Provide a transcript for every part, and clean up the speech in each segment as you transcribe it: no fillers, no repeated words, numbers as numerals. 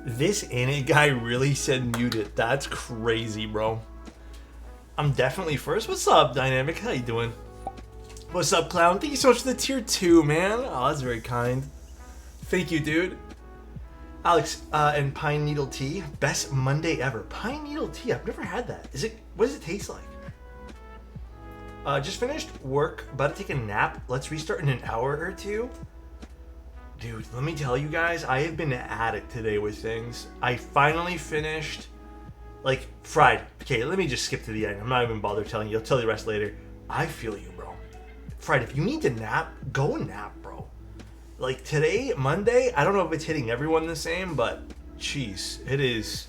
This innit guy really said mute it. That's crazy, bro. I'm definitely first. What's up, Dynamic? How you doing? What's up, Clown? Thank you so much for the tier 2, man. Oh, that's very kind. Thank you, dude. Alex, and Pine Needle Tea. Best Monday ever. Pine Needle Tea. I've never had that. What does it taste like? Just finished work. About to take a nap. Let's restart in an hour or two. Dude, let me tell you guys, I have been at it today with things. I finally finished, like, fried. Okay, let me just skip to the end. I'm not even bother telling you. I'll tell you the rest later. I feel you, bro. Fried, if you need to nap, go nap, bro. Like, today, Monday, I don't know if it's hitting everyone the same, but, jeez, it is.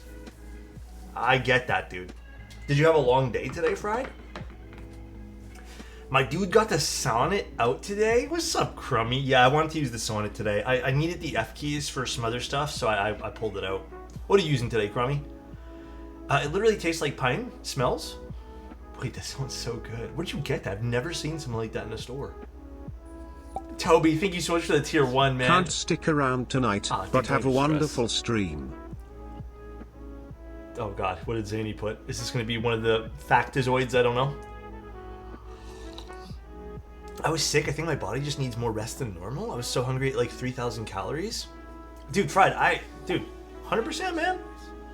I get that, dude. Did you have a long day today, Fried? My dude got the Sonnet out today. What's up, Crummy? Yeah, I wanted to use the Sonnet today. I needed the F keys for some other stuff, so I pulled it out. What are you using today, Crummy? It literally tastes like pine. Smells? Wait, that sounds so good. Where'd you get that? I've never seen something like that in a store. Toby, thank you so much for the tier 1, man. Can't stick around tonight, but have a wonderful stream. Oh god, what did Zany put? Is this going to be one of the factozoids? I don't know. I was sick. I think my body just needs more rest than normal. I was so hungry at like 3,000 calories. Dude, Fried, dude, 100%, man.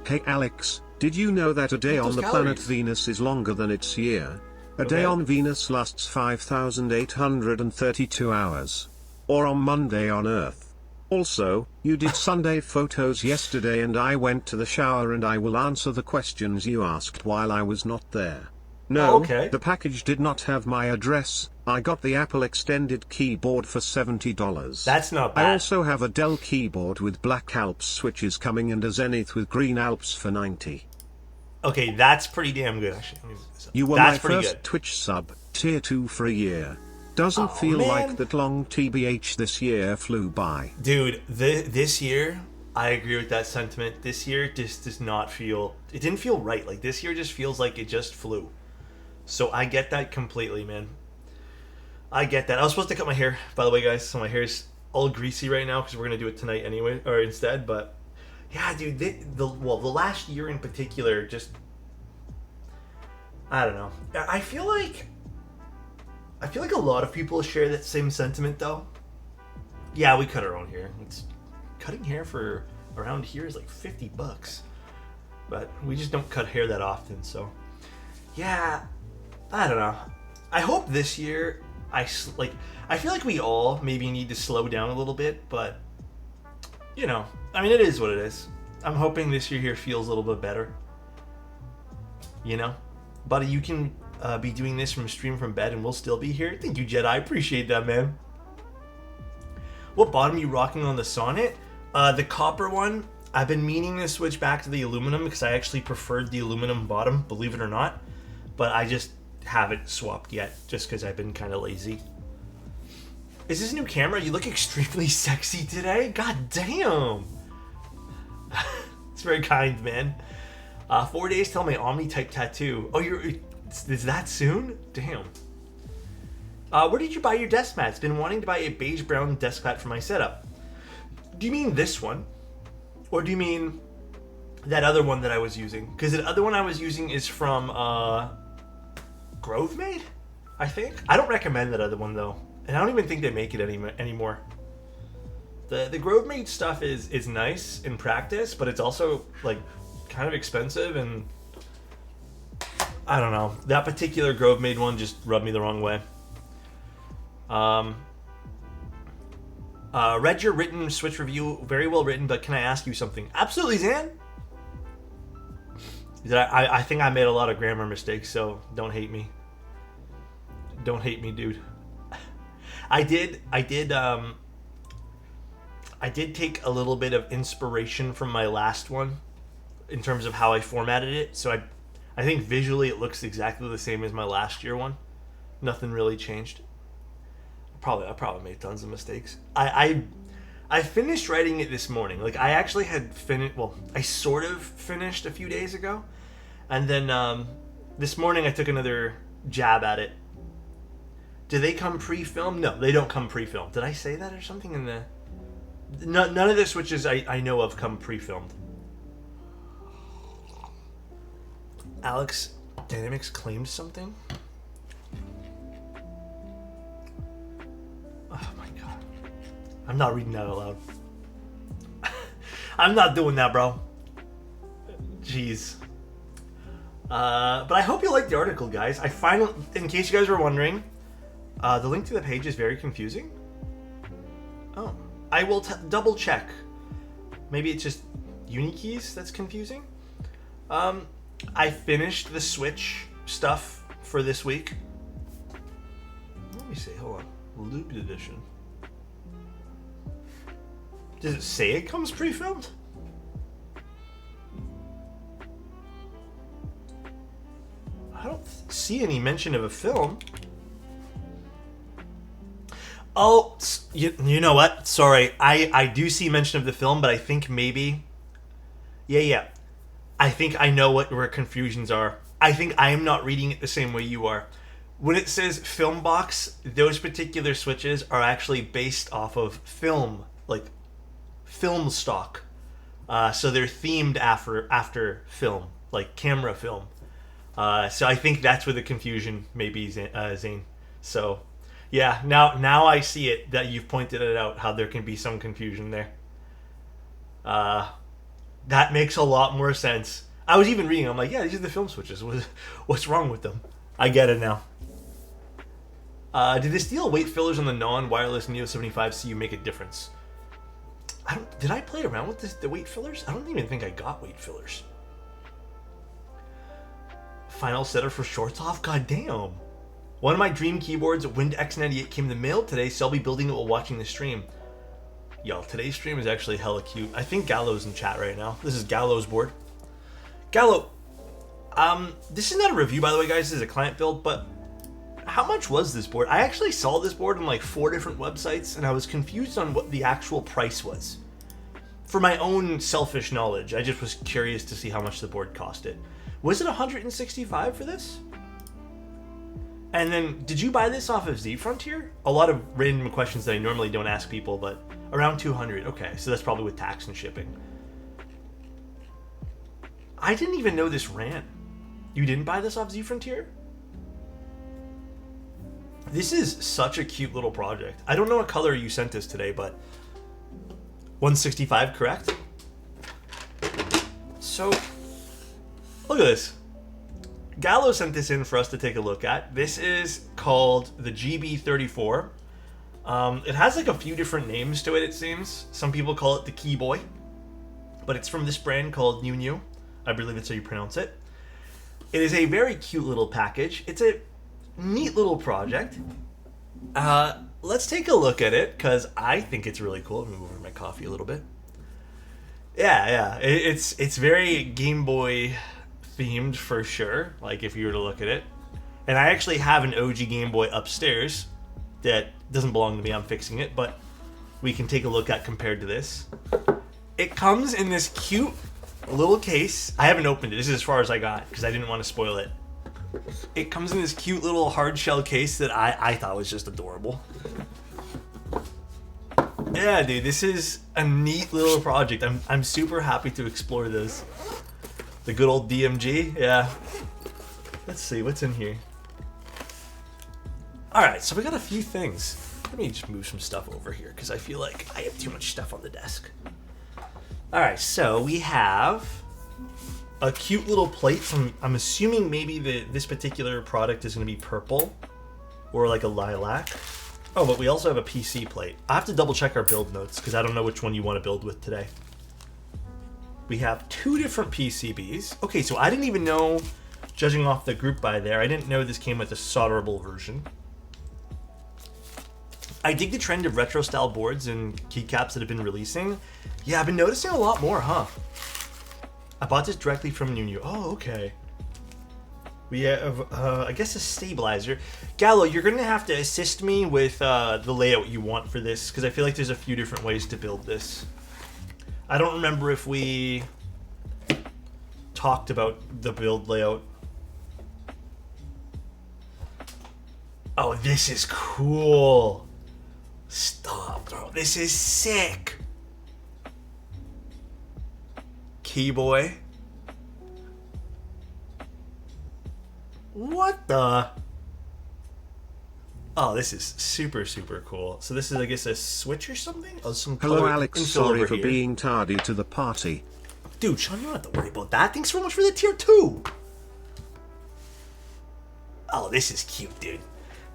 Hey Alex, did you know that a day on the planet Venus is longer than its year? A day on Venus lasts 5,832 hours. Or on Monday on Earth. Also, you did Sunday photos yesterday and I went to the shower and I will answer the questions you asked while I was not there. No, the package did not have my address. I got the Apple extended keyboard for $70. That's not bad. I also have a Dell keyboard with Black Alps switches coming and a Zenith with Green Alps for $90. Okay, that's pretty damn good, actually. You were my first Twitch sub, tier 2 for a year. Doesn't feel like that long TBH this year flew by. Dude, this year, I agree with that sentiment. This year just does not feel... It didn't feel right. Like, this year just feels like it just flew. So I get that completely, man. I get that. I was supposed to cut my hair, by the way, guys. So my hair's all greasy right now because we're going to do it tonight anyway, or instead. But, yeah, dude, the last year in particular just... I don't know. I feel like a lot of people share that same sentiment, though. Yeah, we cut our own hair. Cutting hair for around here is like $50. But we just don't cut hair that often, so... Yeah, I don't know. I hope this year... I feel like we all maybe need to slow down a little bit, but, you know, I mean, it is what it is. I'm hoping this year here feels a little bit better. You know? Buddy, you can be doing this from stream from bed and we'll still be here. Thank you, Jedi. I appreciate that, man. What bottom are you rocking on the Sonnet? The copper one. I've been meaning to switch back to the aluminum because I actually preferred the aluminum bottom, believe it or not. But I just haven't swapped yet just because I've been kind of lazy. Is this a new camera? You look extremely sexy today. God damn. It's very kind, man. 4 days till my Omni-type tattoo. Oh, is that soon? Damn. Where did you buy your desk mats? Been wanting to buy a beige brown desk mat for my setup. Do you mean this one? Or do you mean that other one that I was using? Because the other one I was using is from Grovemade, I think. I don't recommend that other one though, and I don't even think they make it anymore. The Grovemade stuff is nice in practice, but it's also like kind of expensive, and I don't know. That particular Grovemade one just rubbed me the wrong way. Read your written Switch review, very well written, but can I ask you something? Absolutely, Zan. I think I made a lot of grammar mistakes, so don't hate me. Don't hate me, dude. I did take a little bit of inspiration from my last one in terms of how I formatted it. So I think visually it looks exactly the same as my last year one. Nothing really changed. I probably made tons of mistakes. I finished writing it this morning. Like, I actually had finished... Well, I sort of finished a few days ago. And then this morning I took another jab at it. Do they come pre-filmed? No, they don't come pre-filmed. Did I say that or something in the... None of the Switches I know of come pre-filmed. Alex Dynamics claimed something? Oh my god. I'm not reading that out loud. I'm not doing that, bro. Jeez. But I hope you liked the article, guys. I finally, in case you guys were wondering, the link to the page is very confusing. Oh. I will double check. Maybe it's just Unikeys that's confusing. I finished the Switch stuff for this week. Let me see, hold on. Looped edition. Does it say it comes pre-filmed? I don't see any mention of a film. Oh, you know what? Sorry, I do see mention of the film, but I think maybe... Yeah. I think I know where confusions are. I think I am not reading it the same way you are. When it says film box, those particular switches are actually based off of film, like film stock. So they're themed after film, like camera film. So I think that's where the confusion may be, Zane. So, yeah, now I see it, that you've pointed it out, how there can be some confusion there. That makes a lot more sense. I was even reading, I'm like, yeah, these are the film switches. What's wrong with them? I get it now. Did the steel weight fillers on the non-wireless Neo 75CU make a difference? Did I play around with the weight fillers? I don't even think I got weight fillers. Final setter for shorts off? God damn. One of my dream keyboards, Wind X98, came in the mail today, so I'll be building it while watching the stream. Yo, today's stream is actually hella cute. I think Gallo's in chat right now. This is Gallo's board. Gallo, this is not a review, by the way, guys. This is a client build, but how much was this board? I actually saw this board on like 4 different websites, and I was confused on what the actual price was. For my own selfish knowledge, I just was curious to see how much the board costed. Was it 165 for this? And then, did you buy this off of Z Frontier? A lot of random questions that I normally don't ask people, but around 200. Okay, so that's probably with tax and shipping. I didn't even know this ran. You didn't buy this off Z Frontier? This is such a cute little project. I don't know what color you sent this today, but 165, correct? So, look at this. Gallo sent this in for us to take a look at. This is called the GB34. It has like a few different names to it, it seems. Some people call it the Key Boy, but it's from this brand called New New. I believe that's how you pronounce it. It is a very cute little package. It's a neat little project. Let's take a look at it, because I think it's really cool. Let me move over my coffee a little bit. Yeah. It's very Game Boy themed for sure, like if you were to look at it. And I actually have an OG Game Boy upstairs that doesn't belong to me. I'm fixing it, but we can take a look at compared to this. It comes in this cute little case. I haven't opened it. This is as far as I got because I didn't want to spoil it. It comes in this cute little hard shell case that I thought was just adorable. Yeah, dude, this is a neat little project. I'm super happy to explore this. The good old DMG, yeah. Let's see, what's in here? Alright, so we got a few things. Let me just move some stuff over here, because I feel like I have too much stuff on the desk. Alright, so we have a cute little plate from, I'm assuming maybe this particular product is going to be purple, or like a lilac. Oh, but we also have a PC plate. I have to double check our build notes, because I don't know which one you want to build with today. We have 2 different PCBs. Okay, so I didn't even know, judging off the group by there, I didn't know this came with a solderable version. I dig the trend of retro style boards and keycaps that have been releasing. Yeah, I've been noticing a lot more, huh? I bought this directly from New New. Oh, okay. We have, I guess, a stabilizer. Gallo, you're going to have to assist me with the layout you want for this, because I feel like there's a few different ways to build this. I don't remember if we talked about the build layout. Oh, this is cool. Stop, bro. This is sick. Key Boy. What the? Oh, this is super, super cool. So this is, I guess, a switch or something? Oh, some Hello color Alex, infill sorry over for here. being tardy to the party. Dude, Sean, you don't have to worry about that. Thanks so much for the tier 2. Oh, this is cute, dude.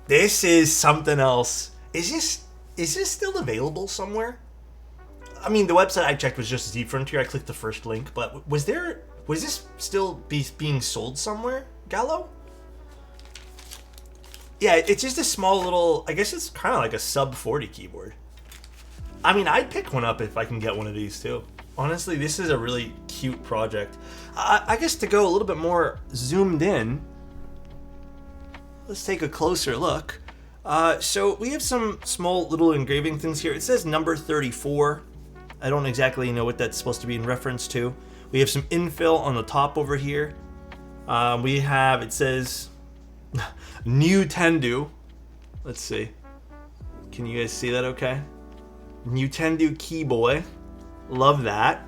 This is something else. Is this still available somewhere? I mean, the website I checked was just Z Frontier. I clicked the first link, but was this still being sold somewhere, Gallo? Yeah, it's just a small little, I guess it's kind of like a sub 40 keyboard. I mean, I'd pick one up if I can get one of these too. Honestly, this is a really cute project. I guess to go a little bit more zoomed in, let's take a closer look. So we have some small little engraving things here. It says number 34. I don't exactly know what that's supposed to be in reference to. We have some infill on the top over here. It says New Tendu. Let's see. Can you guys see that okay? New Tendu Keyboy. Love that.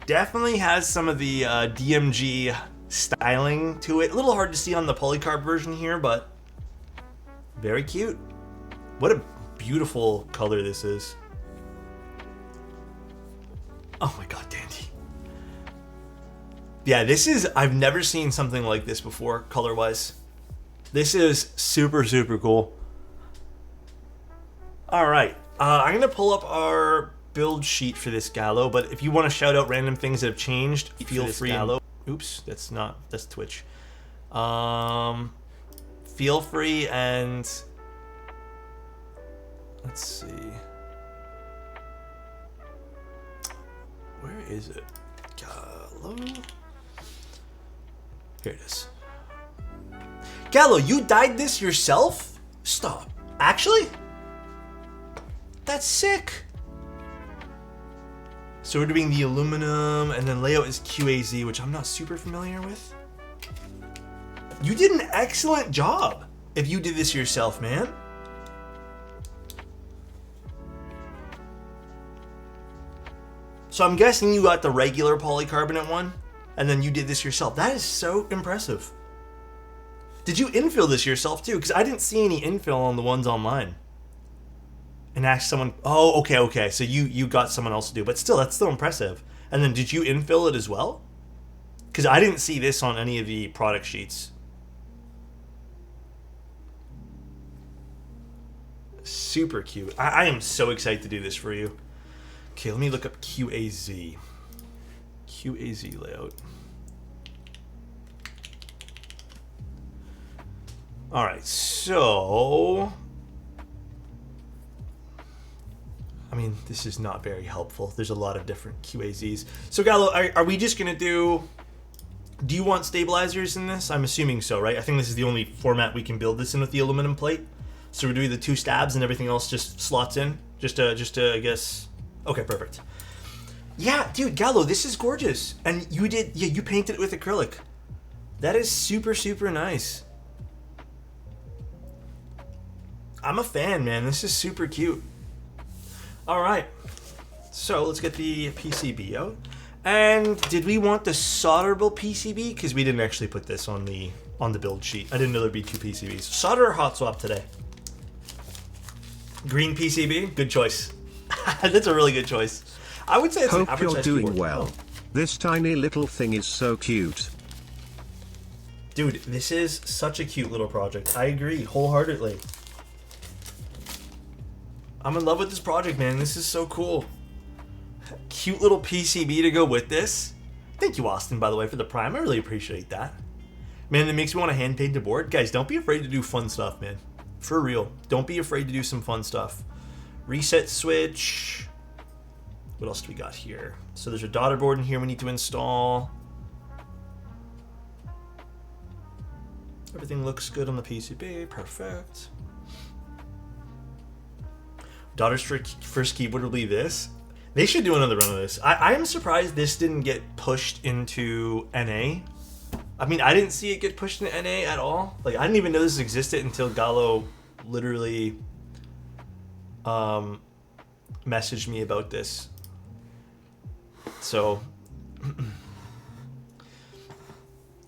Definitely has some of the DMG styling to it. A little hard to see on the polycarb version here, but very cute. What a beautiful color this is. Oh my god, dandy. Yeah, I've never seen something like this before, color-wise. This is super, super cool. Alright, I'm going to pull up our build sheet for this Gallo, but if you want to shout out random things that have changed, feel free. Oops, that's Twitch. Feel free and... Let's see. Where is it? Gallo? Here it is. Gallo, you dyed this yourself? Stop. Actually? That's sick. So we're doing the aluminum, and then layout is QAZ, which I'm not super familiar with. You did an excellent job if you did this yourself, man. So I'm guessing you got the regular polycarbonate one, and then you did this yourself. That is so impressive. Did you infill this yourself too? Because I didn't see any infill on the ones online. And ask someone, oh, okay. So you got someone else to do, but still, that's still impressive. And then did you infill it as well? Because I didn't see this on any of the product sheets. Super cute. I am so excited to do this for you. Okay, let me look up QAZ. QAZ layout. Alright, so... I mean, this is not very helpful. There's a lot of different QAZs. So, Gallo, are we just going to do... Do you want stabilizers in this? I'm assuming so, right? I think this is the only format we can build this in with the aluminum plate. So we're doing the 2 stabs and everything else just slots in? Just to I guess... Okay, perfect. Yeah, dude, Gallo, this is gorgeous. And you painted it with acrylic. That is super, super nice. I'm a fan, man. This is super cute. All right. So let's get the PCB out. And did we want the solderable PCB? Because we didn't actually put this on the build sheet. I didn't know there'd be 2 PCBs. Solder or hot swap today? Green PCB? Good choice. That's a really good choice. I would say it's an Hope average you're size doing keyboard. well. This tiny little thing is so cute. Dude, this is such a cute little project. I agree wholeheartedly. I'm in love with this project, man. This is so cool. Cute little PCB to go with this. Thank you, Austin, by the way, for the Prime. I really appreciate that. Man, it makes me want to hand paint a board. Guys, don't be afraid to do fun stuff, man. For real. Don't be afraid to do some fun stuff. Reset switch. What else do we got here? So there's a daughter board in here we need to install. Everything looks good on the PCB. Perfect. Daughter's first keyboard will be this. They should do another run of this. I am surprised this didn't get pushed into NA. I mean, I didn't see it get pushed into NA at all. Like, I didn't even know this existed until Gallo literally messaged me about this. So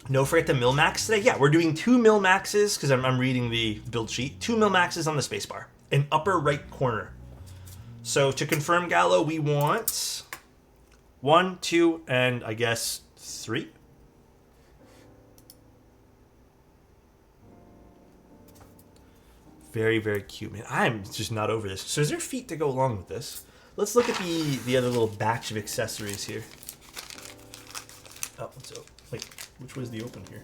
No forget to mil max today. Yeah, we're doing 2 mil maxes because I'm reading the build sheet. 2 mil maxes on the spacebar in upper right corner. So to confirm, Gallo, we want 1, 2, and I guess 3. Very, very cute, man. I'm just not over this. So is there feet to go along with this? Let's look at the other little batch of accessories here. Oh, let's open. Wait, which was the open here?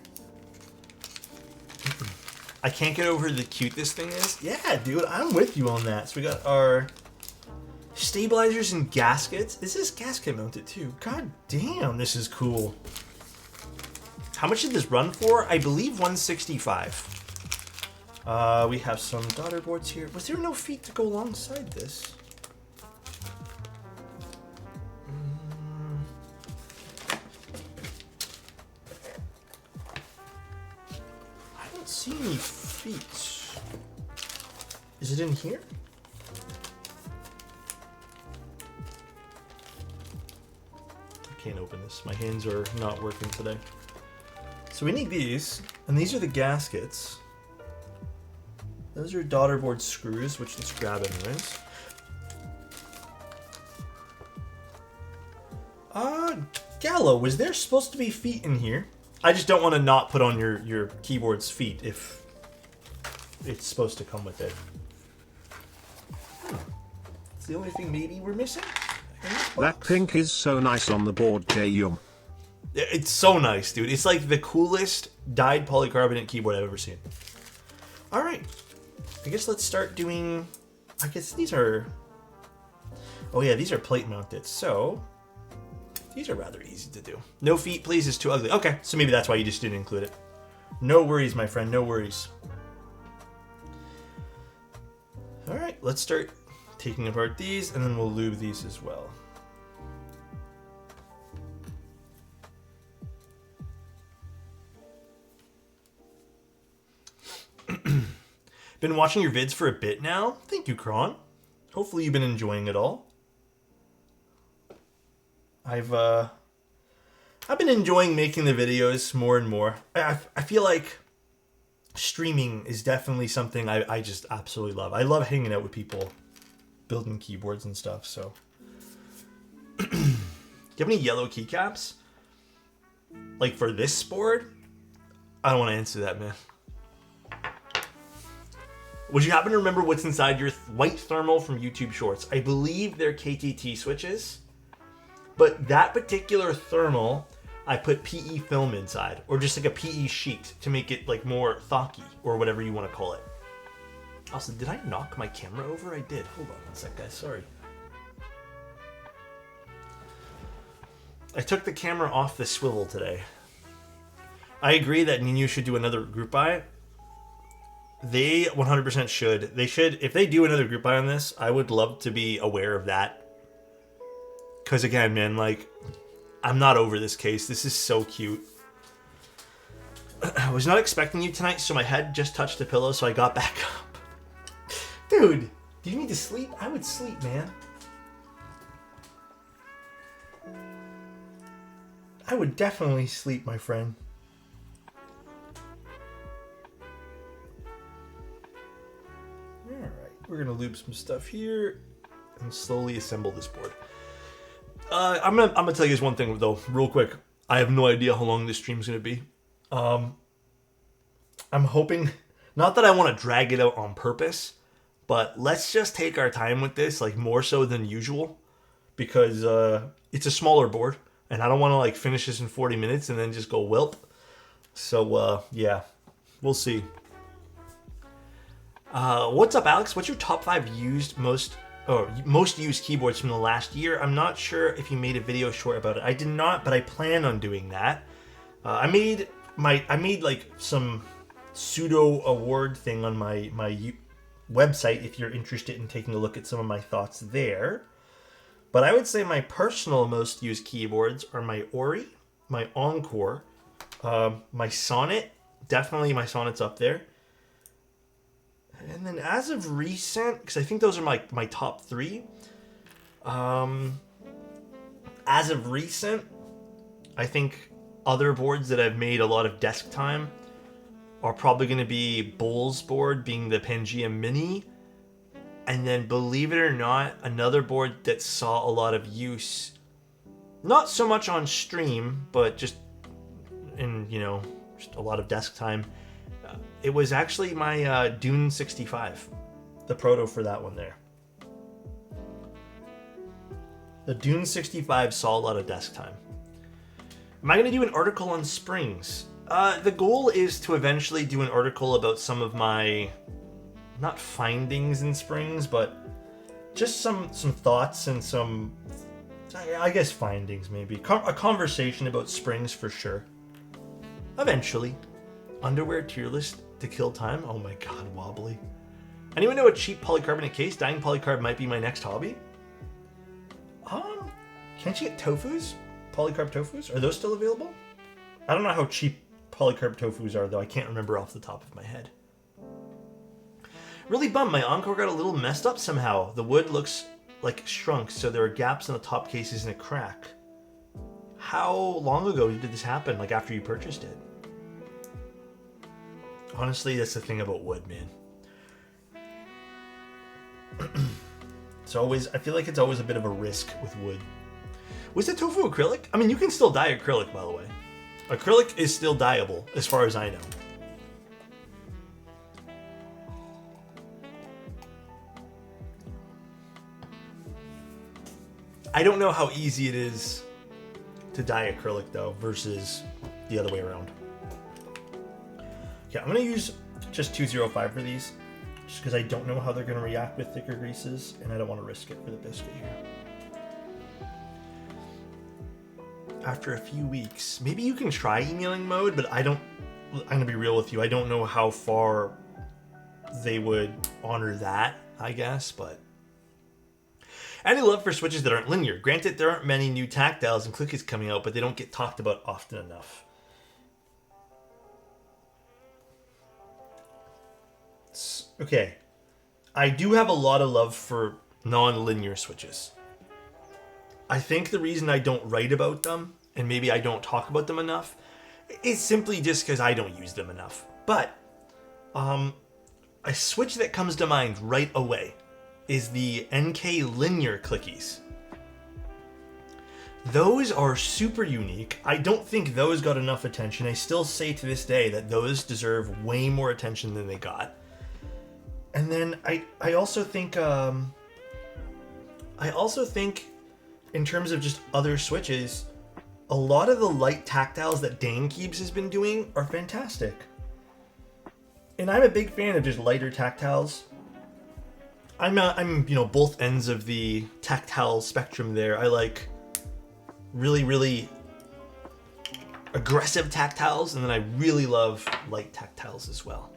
I can't get over the cute this thing is. Yeah, dude, I'm with you on that. So we got our stabilizers and gaskets. This is gasket mounted too. God damn, this is cool. How much did this run for? I believe 165. We have some daughter boards here. Was there no feet to go alongside this? I don't see any feet. Is it in here? I can't open this. My hands are not working today. So we need these, and these are the gaskets. Those are daughter board screws, which let's grab anyways. Gallo, was there supposed to be feet in here? I just don't want to not put on your keyboard's feet if it's supposed to come with it. It's the only thing maybe we're missing. That pink is so nice on the board, J-Yum. It's so nice, dude. It's like the coolest dyed polycarbonate keyboard I've ever seen. All right. I guess let's start doing, I guess these are, oh yeah, these are plate mounted, so these are rather easy to do. No feet, please, is too ugly. Okay, so maybe that's why you just didn't include it. No worries, my friend, no worries. All right, let's start taking apart these, and then we'll lube these as well. Been watching your vids for a bit now. Thank you, Kron. Hopefully you've been enjoying it all. I've been enjoying making the videos more and more. I feel like streaming is definitely something I just absolutely love. I love hanging out with people, building keyboards and stuff, so. Do you have any yellow keycaps? Like for this board? I don't want to answer that, man. Would you happen to remember what's inside your white thermal from YouTube Shorts? I believe they're KTT switches. But that particular thermal, I put PE film inside. Or just like a PE sheet to make it like more thocky. Or whatever you want to call it. Also, did I knock my camera over? I did. Hold on one sec, guys. Sorry. I took the camera off the swivel today. I agree that Ninu should do another group buy. They 100% should. They should. If they do another group buy on this, I would love to be aware of that. Because again, man, like, I'm not over this case. This is so cute. I was not expecting you tonight, so my head just touched the pillow, so I got back up. Dude, do you need to sleep? I would sleep, man. I would definitely sleep, my friend. We're gonna lube some stuff here and slowly assemble this board. I'm gonna tell you guys one thing though, real quick. I have no idea how long this stream's gonna be. I'm hoping, not that I want to drag it out on purpose, but let's just take our time with this, like more so than usual, because it's a smaller board, and I don't want to like finish this in 40 minutes and then just go whelp. So yeah, we'll see. What's up, Alex? What's your top 5 most used keyboards from the last year? I'm not sure if you made a video short about it. I did not, but I plan on doing that. I made like some pseudo award thing on my website if you're interested in taking a look at some of my thoughts there. But I would say my personal most used keyboards are my Ori, my Encore, my Sonnet. Definitely my Sonnet's up there. And then as of recent, because I think those are my top 3. As of recent, I think other boards that have made a lot of desk time are probably going to be Bull's board, being the Pangea Mini. And then, believe it or not, another board that saw a lot of use, not so much on stream, but just in, just a lot of desk time. It was actually my Dune 65, the proto for that one there. The Dune 65 saw a lot of desk time. Am I going to do an article on springs? The goal is to eventually do an article about some of my, not findings in springs, but just some thoughts and some, I guess, findings maybe. A conversation about springs for sure. Eventually. Underwear tier list to kill time? Oh my god, wobbly. Anyone know a cheap polycarbonate case? Dyeing polycarb might be my next hobby. Can't you get tofus? Polycarb tofus? Are those still available? I don't know how cheap polycarb tofus are, though. I can't remember off the top of my head. Really bummed. My Encore got a little messed up somehow. The wood looks like shrunk, so there are gaps in the top cases and a crack. How long ago did this happen? Like after you purchased it? Honestly, that's the thing about wood, man. I feel like it's always a bit of a risk with wood. Was the tofu acrylic? I mean, you can still dye acrylic, by the way. Acrylic is still dyeable, as far as I know. I don't know how easy it is to dye acrylic, though, versus the other way around. Okay, I'm going to use just 205 for these, just because I don't know how they're going to react with thicker greases, and I don't want to risk it for the biscuit here. After a few weeks, maybe you can try emailing mode, but I'm going to be real with you, I don't know how far they would honor that, I guess, but... Any love for switches that aren't linear? Granted, there aren't many new tactiles and clickies coming out, but they don't get talked about often enough. Okay, I do have a lot of love for non-linear switches. I think the reason I don't write about them, and maybe I don't talk about them enough, is simply just because I don't use them enough. But, a switch that comes to mind right away is the NK linear clickies. Those are super unique. I don't think those got enough attention. I still say to this day that those deserve way more attention than they got. And then I also think in terms of just other switches, a lot of the light tactiles that Dane Keeps has been doing are fantastic. And I'm a big fan of just lighter tactiles. I'm both ends of the tactile spectrum there. I like really, really aggressive tactiles, and then I really love light tactiles as well.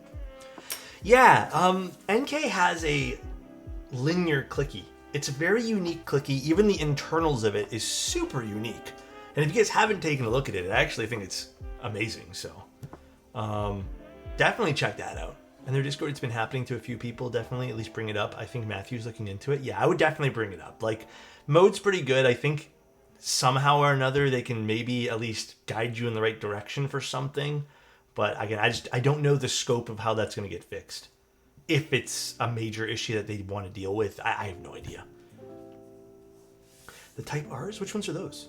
Yeah, NK has a linear clicky. It's a very unique clicky. Even the internals of it is super unique. And if you guys haven't taken a look at it, I actually think it's amazing. So definitely check that out. And their Discord, it's been happening to a few people. Definitely at least bring it up. I think Matthew's looking into it. Yeah, I would definitely bring it up. Like, mode's pretty good. I think somehow or another they can maybe at least guide you in the right direction for something. But again, I don't know the scope of how that's going to get fixed. If it's a major issue that they want to deal with, I have no idea. The Type R's? Which ones are those?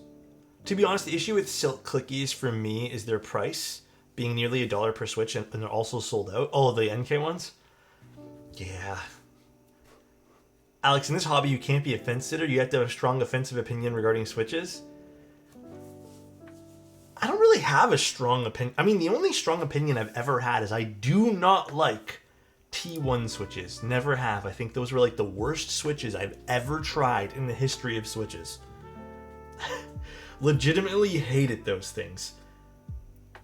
To be honest, the issue with Silk Clickies for me is their price being nearly $1 per switch, and they're also sold out. Oh, the NK ones? Yeah. Alex, in this hobby, you can't be a fence sitter. You have to have a strong offensive opinion regarding switches. I don't really have a strong opinion. I mean, the only strong opinion I've ever had is I do not like T1 switches. Never have. I think those were like the worst switches I've ever tried in the history of switches. Legitimately hated those things.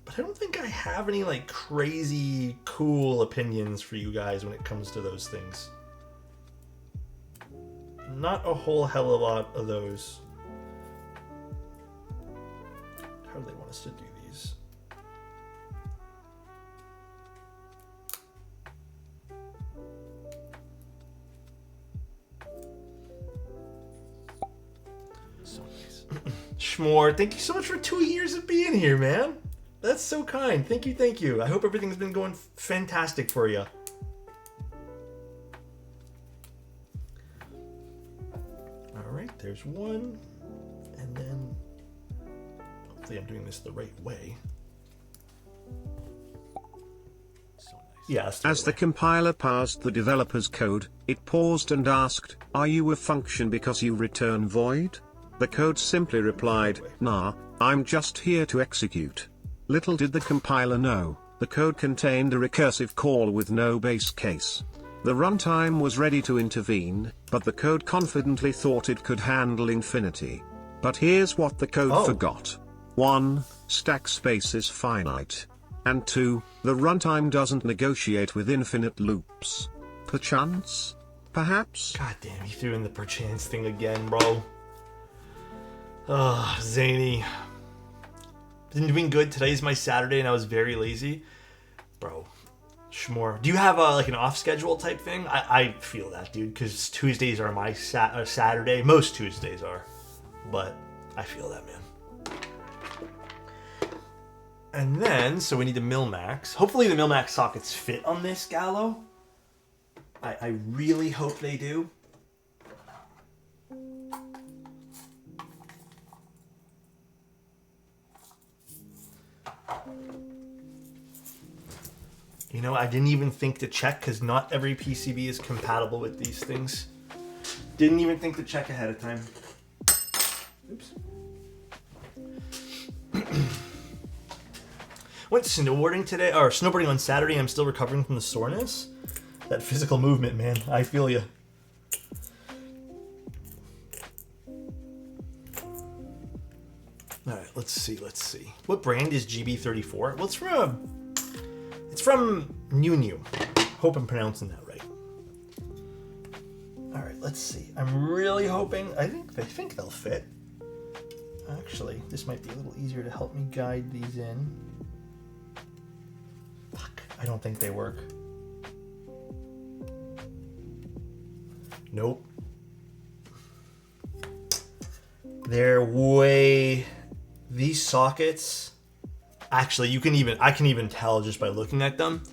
But I don't think I have any like crazy cool opinions for you guys when it comes to those things. Not a whole hell of a lot of those. How do they want us to do these? So nice. Shmore, thank you so much for 2 years of being here, man. That's so kind. Thank you, thank you. I hope everything's been going fantastic for you. All right, there's one. And then, hopefully I'm doing this the right way. So nice. Yeah, as the compiler parsed the developer's code, it paused and asked, "Are you a function because you return void?" The code simply replied, "Nah, I'm just here to execute." Little did the compiler know, the code contained a recursive call with no base case. The runtime was ready to intervene, but the code confidently thought it could handle infinity. But here's what the code forgot. 1. Stack space is finite. And 2. The runtime doesn't negotiate with infinite loops. Perchance? Perhaps? God damn, he threw in the perchance thing again, bro. Ugh, Zany. Been doing good. Today's my Saturday and I was very lazy. Bro, Shmore. Do you have like an off schedule type thing? I feel that, dude, because Tuesdays are my Saturday. Most Tuesdays are. But I feel that, man. And then, so we need the Mil-Max. Hopefully the Mil-Max sockets fit on this Gallo. I really hope they do. You know, I didn't even think to check because not every PCB is compatible with these things. Didn't even think to check ahead of time. Oops. Went snowboarding today, or snowboarding on Saturday. I'm still recovering from the soreness. That physical movement, man. I feel you. All right, let's see. What brand is GB34? Well, it's from New. Hope I'm pronouncing that right. All right, let's see. I'm really hoping. I think they'll fit. Actually, this might be a little easier to help me guide these in. Fuck, I don't think they work. Nope. They're way... These sockets... Actually, I can even tell just by looking at them.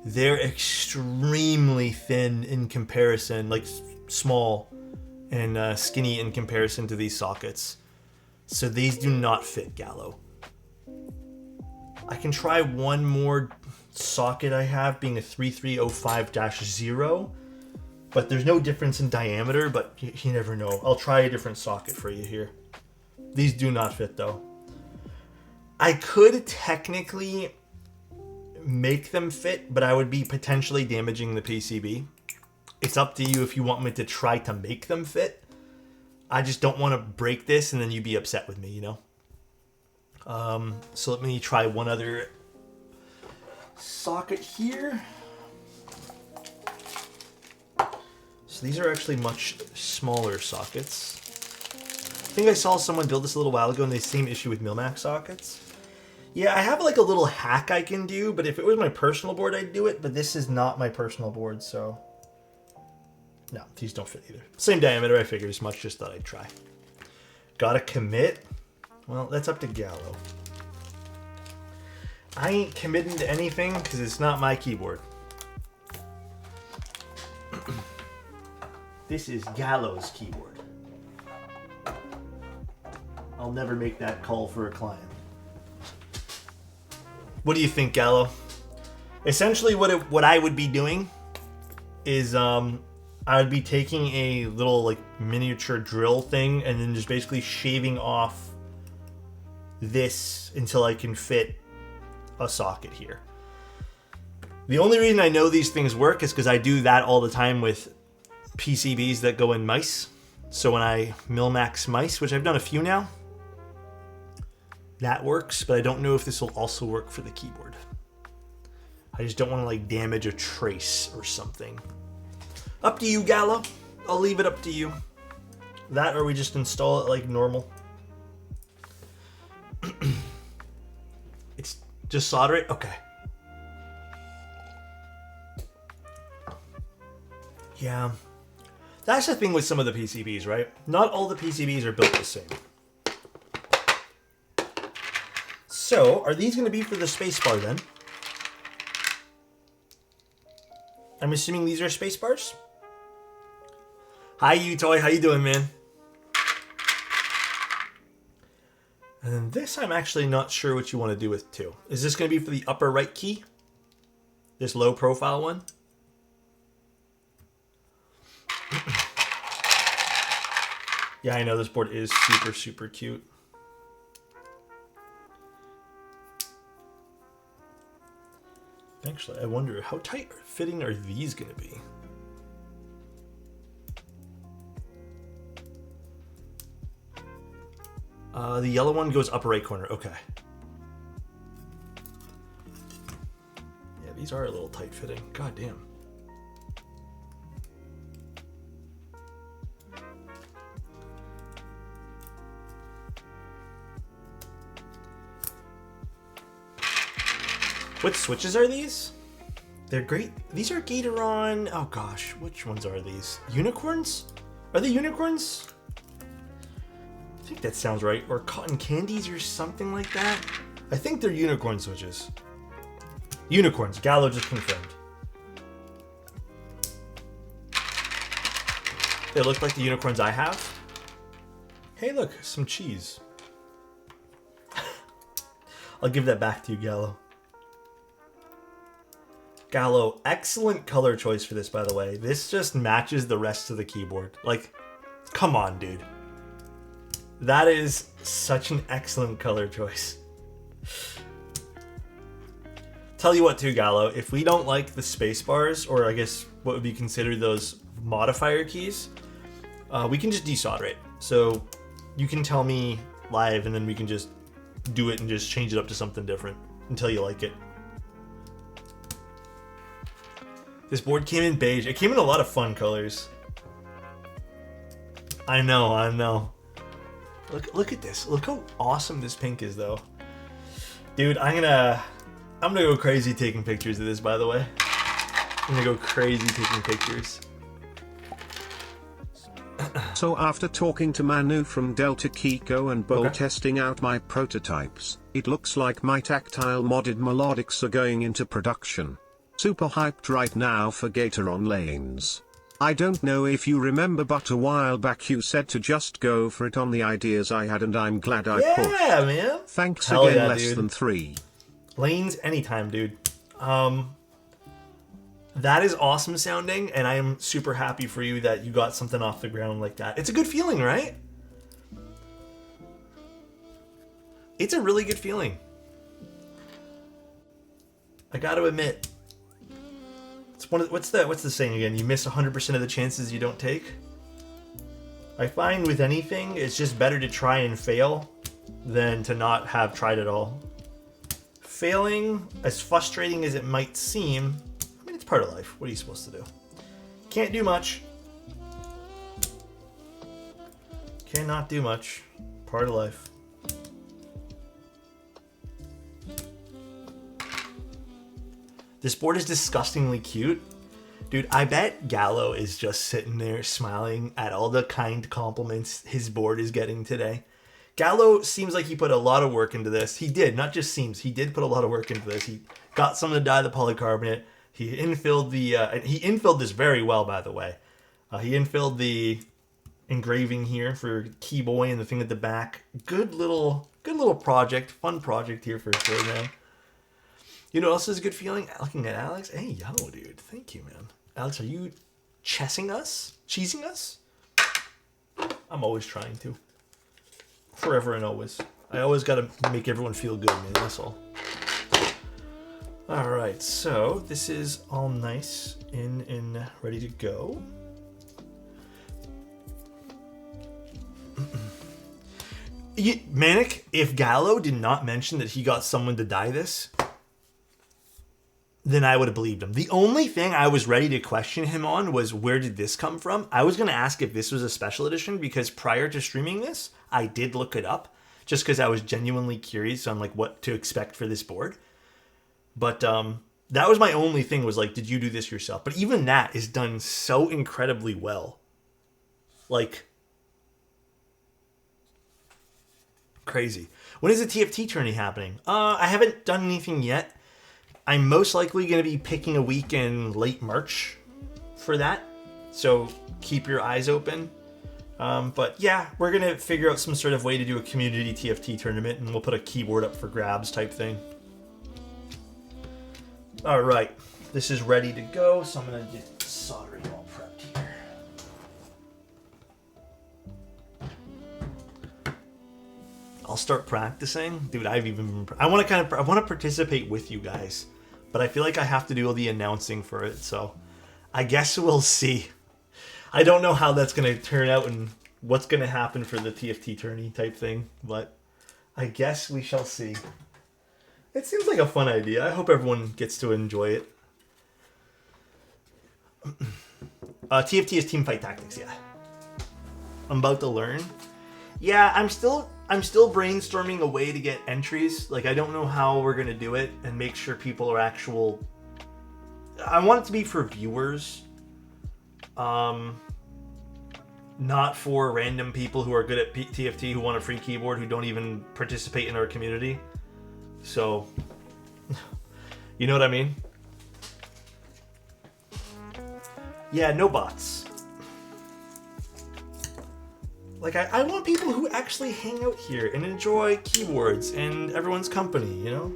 They're extremely thin in comparison, like small and skinny in comparison to these sockets. So these do not fit Gallo. I can try one more socket I have, being a 3305-0, but there's no difference in diameter, but you never know. I'll try a different socket for you here. These do not fit though. I could technically make them fit, but I would be potentially damaging the PCB. It's up to you if you want me to try to make them fit. I just don't want to break this and then you be upset with me, you know? So let me try one other socket here. So these are actually much smaller sockets. I think I saw someone build this a little while ago and the same issue with Mil-Max sockets. Yeah, I have like a little hack I can do, but if it was my personal board, I'd do it, but this is not my personal board, so... No, these don't fit either. Same diameter, I figured as much, just thought I'd try. Gotta commit? Well, that's up to Gallo. I ain't committing to anything because it's not my keyboard. This is Gallo's keyboard. I'll never make that call for a client. What do you think, Gallo? Essentially, what I would be doing is I would be taking a little like miniature drill thing and then just basically shaving off this until I can fit a socket here. The only reason I know these things work is because I do that all the time with PCBs that go in mice. So when I Mil-Max mice, which I've done a few now, that works, but I don't know if this will also work for the keyboard. I just don't want to like damage a trace or something. Up to you, Gallo. I'll leave it up to you. That or we just install it like normal. It's just solder it? Okay. Yeah. That's the thing with some of the PCBs, right? Not all the PCBs are built the same. So, are these going to be for the spacebar then? I'm assuming these are spacebars. Hi, Utoy. How you doing, man? And then this, I'm actually not sure what you want to do with too. Is this going to be for the upper right key? This low profile one? Yeah, I know this board is super, super cute. Actually, I wonder how tight fitting are these going to be? The yellow one goes upper right corner. Okay. Yeah, these are a little tight fitting. God damn. What switches are these? They're great. These are Gatoron. Oh gosh, which ones are these? Unicorns? Are they unicorns? I think that sounds right. Or cotton candies or something like that. I think they're unicorn switches. Unicorns. Gallo just confirmed. They look like the unicorns I have. Hey, look, some cheese. I'll give that back to you, Gallo. Gallo, excellent color choice for this, by the way. This just matches the rest of the keyboard. Like, come on, dude. That is such an excellent color choice. Tell you what too, Gallo, if we don't like the space bars, or I guess what would be considered those modifier keys, we can just desolder it. So you can tell me live and then we can just do it and just change it up to something different until you like it. This board came in beige. It came in a lot of fun colors. I know. Look at this. Look how awesome this pink is, though. Dude, I'm gonna go crazy taking pictures of this, by the way. I'm gonna go crazy taking pictures. So after talking to Manu from Delta Kiko and Bo testing out my prototypes, it looks like my tactile modded melodics are going into production. Super hyped right now for Gatoron lanes. I don't know if you remember, but a while back you said to just go for it on the ideas I had, and I'm glad I pushed. Yeah, man. Thanks Hell again, yeah, less dude. than 3. Lanes anytime, dude. That is awesome sounding, and I am super happy for you that you got something off the ground like that. It's a good feeling, right? It's a really good feeling. I gotta admit. What's the saying again? You miss 100% of the chances you don't take. I find with anything, it's just better to try and fail than to not have tried at all. Failing, as frustrating as it might seem, I mean, it's part of life. What are you supposed to do? Can't do much. Cannot do much. Part of life. This board is disgustingly cute. Dude, I bet Gallo is just sitting there smiling at all the kind compliments his board is getting today. Gallo seems like he put a lot of work into this. He did, not just seems. He did put a lot of work into this. He got someone to dye the polycarbonate. He infilled he infilled this very well, by the way. He infilled the engraving here for Key Boy and the thing at the back. Good little project, fun project here for sure, man. You know what else is a good feeling? Looking at Alex. Hey, yo, dude. Thank you, man. Alex, are you chessing us? Cheesing us? I'm always trying to. Forever and always. I always gotta make everyone feel good, man. That's all. Alright, so this is all nice and ready to go. Manic, if Gallo did not mention that he got someone to dye this, then I would have believed him. The only thing I was ready to question him on was, where did this come from? I was going to ask if this was a special edition, because prior to streaming this, I did look it up, just because I was genuinely curious on like what to expect for this board. But that was my only thing, was like, did you do this yourself? But even that is done so incredibly well. Like, crazy. When is the TFT tourney happening? I haven't done anything yet. I'm most likely going to be picking a week in late March for that. So keep your eyes open. But yeah, we're going to figure out some sort of way to do a community TFT tournament, and we'll put a keyboard up for grabs type thing. All right, this is ready to go, so I'm going to get soldering all prepped here. I'll start practicing. Dude, I want to participate with you guys, but I feel like I have to do all the announcing for it, so I guess we'll see. I don't know how that's going to turn out and what's going to happen for the TFT tourney type thing, but I guess we shall see. It seems like a fun idea. I hope everyone gets to enjoy it. TFT is Teamfight Tactics, yeah. I'm about to learn. Yeah, I'm still brainstorming a way to get entries. Like, I don't know how we're going to do it and make sure people are actual... I want it to be for viewers. Not for random people who are good at TFT who want a free keyboard who don't even participate in our community. So, you know what I mean? Yeah, no bots. Like, I want people who actually hang out here and enjoy keyboards and everyone's company, you know?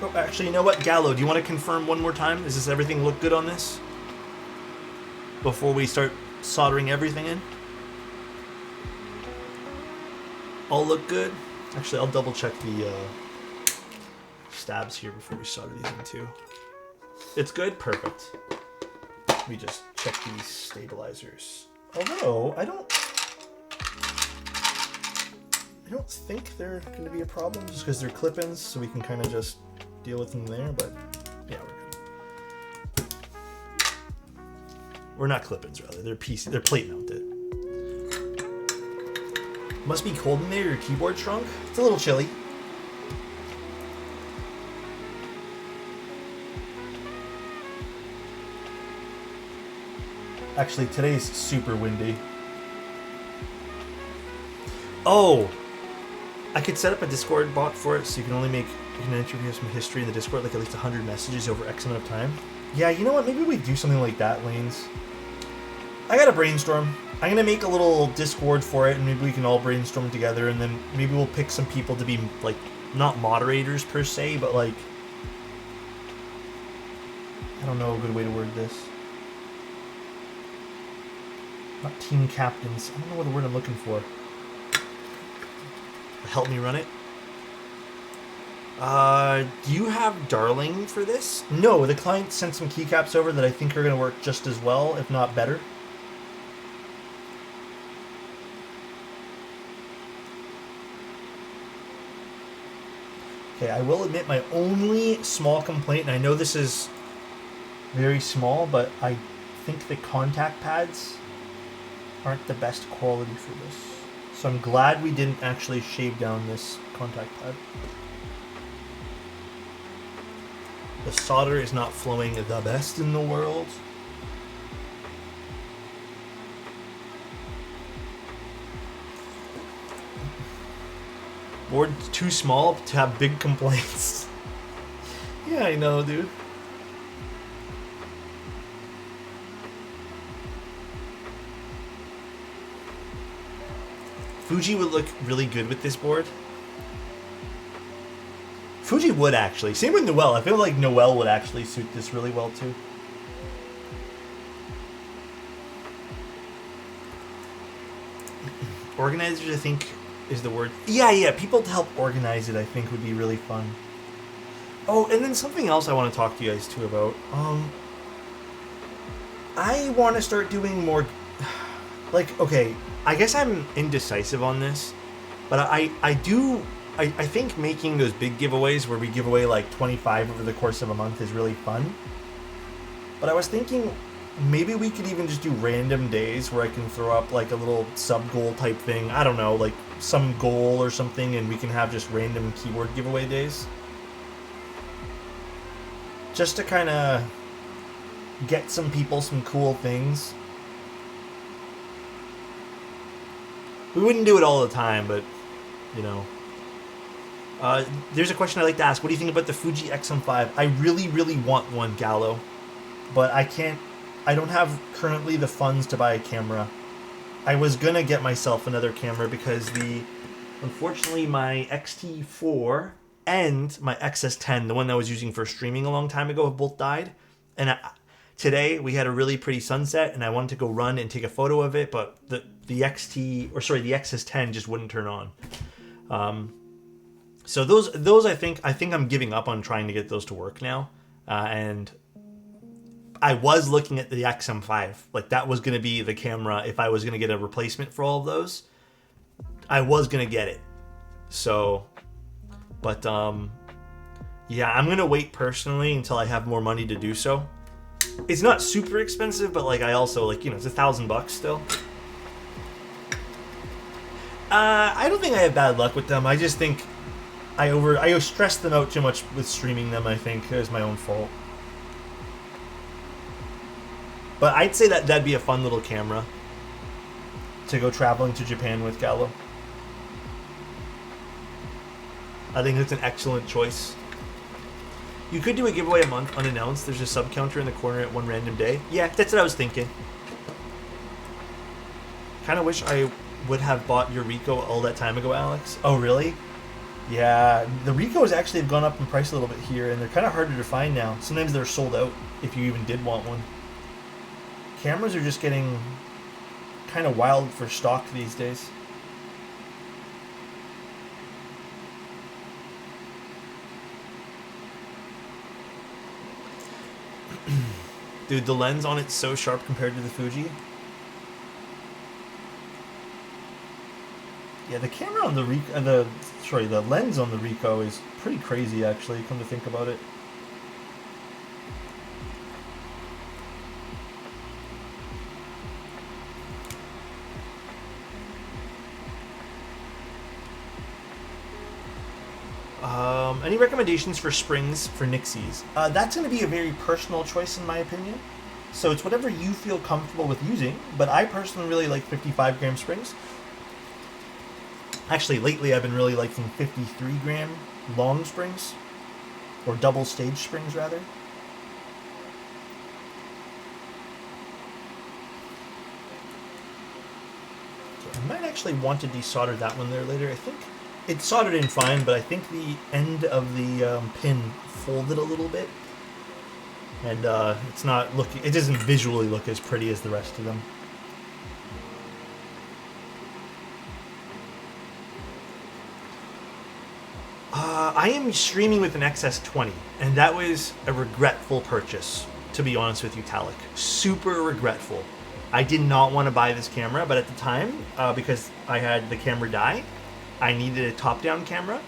Oh, actually, you know what? Gallo, do you want to confirm one more time? Does this everything look good on this? Before we start soldering everything in? All look good? Actually, I'll double check the stabs here before we solder these in too. It's good? Perfect. Let me just check these stabilizers. Although, I don't think they're going to be a problem just because they're clip-ins, so we can kind of just deal with them there, but yeah, we're good. We're not clip-ins, rather. They're plate mounted. Must be cold in there. Your keyboard shrunk? It's a little chilly. Actually, today's super windy. Oh! I could set up a Discord bot for it, so you can only enter some history in the Discord, like at least 100 messages over X amount of time. Yeah, you know what? Maybe we do something like that, Lanes. I gotta brainstorm. I'm gonna make a little Discord for it, and maybe we can all brainstorm together, and then maybe we'll pick some people to be, like, not moderators per se, but, like... I don't know a good way to word this. Not team captains. I don't know what the word I'm looking for. Help me run it. Do you have Darling for this? No, the client sent some keycaps over that I think are going to work just as well, if not better. Okay, I will admit my only small complaint, and I know this is very small, but I think the contact pads aren't the best quality for this. So I'm glad we didn't actually shave down this contact pad. The solder is not flowing the best in the world. Board's too small to have big complaints. Yeah, I know, dude. Fuji would look really good with this board. Fuji would actually. Same with Noel. I feel like Noel would actually suit this really well too. Organizers, I think, is the word. Yeah. People to help organize it, I think, would be really fun. Oh, and then something else I want to talk to you guys too about. I want to start doing more. Like, okay, I guess I'm indecisive on this, but I think making those big giveaways where we give away like 25 over the course of a month is really fun. But I was thinking maybe we could even just do random days where I can throw up like a little sub-goal type thing. I don't know, like some goal or something, and we can have just random keyboard giveaway days. Just to kind of get some people some cool things. We wouldn't do it all the time, but, you know. There's a question I'd like to ask. What do you think about the Fuji X-M5? I really, really want one, Gallo. But I can't... I don't have currently the funds to buy a camera. I was gonna get myself another camera because unfortunately, my X-T4 and my XS10, the one that I was using for streaming a long time ago, have both died. And today we had a really pretty sunset, and I wanted to go run and take a photo of it, but the XS10 just wouldn't turn on. So those I think I'm giving up on trying to get those to work now. And I was looking at the XM5, like that was going to be the camera if I was going to get a replacement for all of those. I was going to get it. So, but yeah, I'm going to wait personally until I have more money to do so. It's not super expensive, but like I also like, you know, it's $1,000 still. I don't think I have bad luck with them. I just think I stressed them out too much with streaming them. I think it was my own fault. But I'd say that that'd be a fun little camera to go traveling to Japan with, Gallo. I think it's an excellent choice. You could do a giveaway a month unannounced. There's a sub counter in the corner at one random day. Yeah, that's what I was thinking. Kind of wish I would have bought your Ricoh all that time ago, Alex. Oh, really? Yeah, the Ricos actually have gone up in price a little bit here, and they're kind of harder to find now. Sometimes they're sold out if you even did want one. Cameras are just getting kind of wild for stock these days. Dude, the lens on it's so sharp compared to the Fuji. Yeah, the camera on the the lens on the Ricoh is pretty crazy actually, come to think about it. Any recommendations for springs for Nixies? That's going to be a very personal choice in my opinion. So it's whatever you feel comfortable with using, but I personally really like 55 gram springs. Actually, lately I've been really liking 53 gram long springs, or double stage springs rather. Okay, I might actually want to desolder that one there later. I think it soldered in fine, but I think the end of the pin folded a little bit, and it's not looking. It doesn't visually look as pretty as the rest of them. I am streaming with an XS20, and that was a regretful purchase, to be honest with you, Talik. Super regretful. I did not want to buy this camera, but at the time, because I had the camera die, I needed a top-down camera,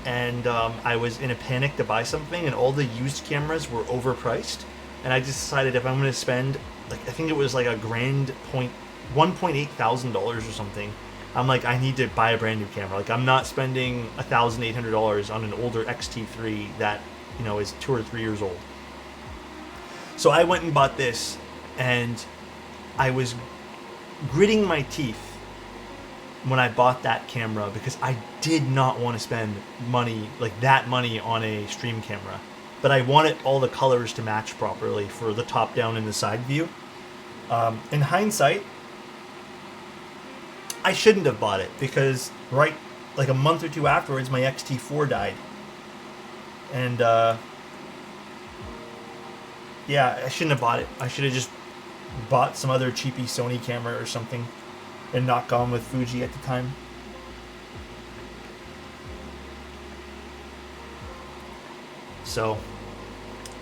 and I was in a panic to buy something, and all the used cameras were overpriced, and I just decided if I'm going to spend, like, I think it was like $1.8 thousand or something, I'm like, I need to buy a brand new camera. Like, I'm not spending $1,800 on an older XT3 that, you know, is 2 or 3 years old. So I went and bought this, and I was gritting my teeth when I bought that camera because I did not want to spend money, like that money, on a stream camera. But I wanted all the colors to match properly for the top down and the side view. In hindsight, I shouldn't have bought it because like a month or two afterwards, my XT4 died. And yeah, I shouldn't have bought it. I should have just bought some other cheapy Sony camera or something and not gone with Fuji at the time. So,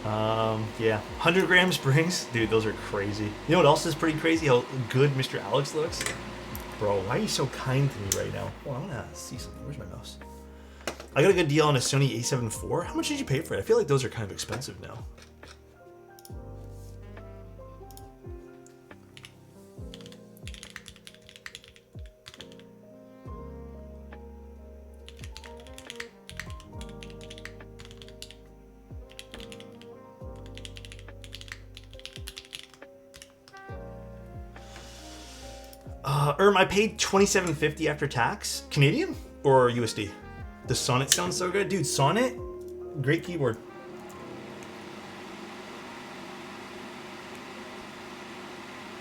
yeah, 100 gram springs, dude, those are crazy. You know what else is pretty crazy? How good Mr. Alex looks. Bro, why are you so kind to me right now? Well, I'm gonna see something. Where's my mouse? I got a good deal on a Sony a7 IV. How much did you pay for it? I feel like those are kind of expensive now. I paid $27.50 after tax. Canadian or USD? The Sonnet sounds so good. Dude, Sonnet, great keyboard.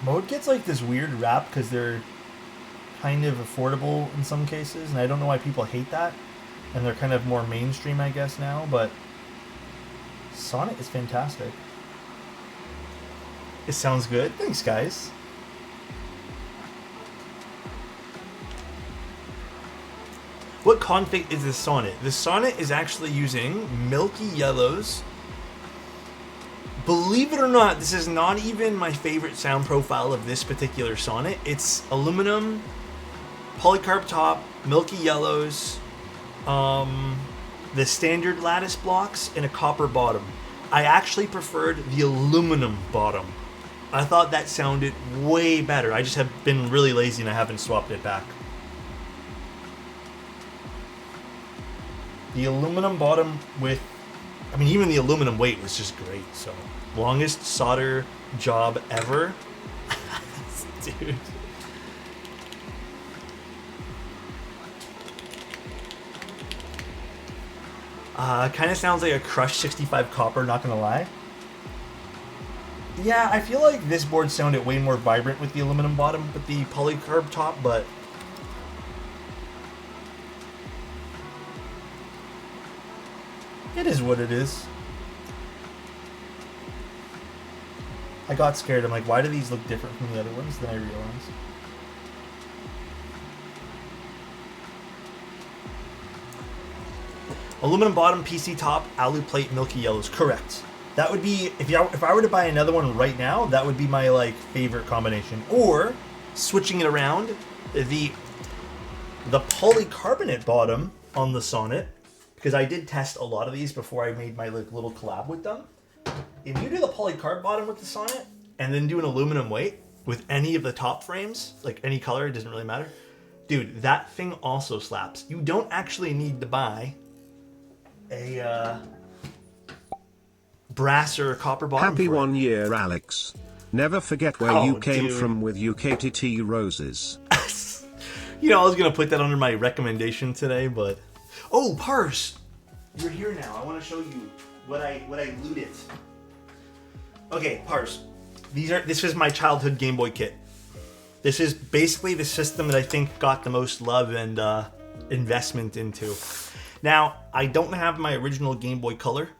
Mode gets like this weird rap because they're kind of affordable in some cases, and I don't know why people hate that. And they're kind of more mainstream, I guess, now, but Sonnet is fantastic. It sounds good. Thanks, guys. What config is the Sonnet? The Sonnet is actually using Milky Yellows. Believe it or not, this is not even my favorite sound profile of this particular Sonnet. It's aluminum, polycarb top, Milky Yellows, the standard lattice blocks, and a copper bottom. I actually preferred the aluminum bottom. I thought that sounded way better. I just have been really lazy and I haven't swapped it back. The aluminum bottom with, I mean, even the aluminum weight was just great. So, longest solder job ever. Dude. Kind of sounds like a crushed 65 copper, not gonna lie. Yeah, I feel like this board sounded way more vibrant with the aluminum bottom, but the polycarb top, but it is what it is. I got scared. I'm like, why do these look different from the other ones? Then I realized. Aluminum bottom, PC top, alu plate, Milky Yellows. Correct. That would be, if I were to buy another one right now, that would be my like favorite combination. Or switching it around, the polycarbonate bottom on the Sonnet, because I did test a lot of these before I made my like little collab with them. If you do the polycarb bottom with the Sonnet and then do an aluminum weight with any of the top frames, like any color, it doesn't really matter. Dude, that thing also slaps. You don't actually need to buy a brass or copper bottom. Happy 1 year, Alex. Never forget where you came from with UKTT roses. You know, I was gonna put that under my recommendation today, but oh, Parse, you're here now. I want to show you what I looted. Okay, Parse. This is my childhood Game Boy kit. This is basically the system that I think got the most love and investment into. Now, I don't have my original Game Boy Color.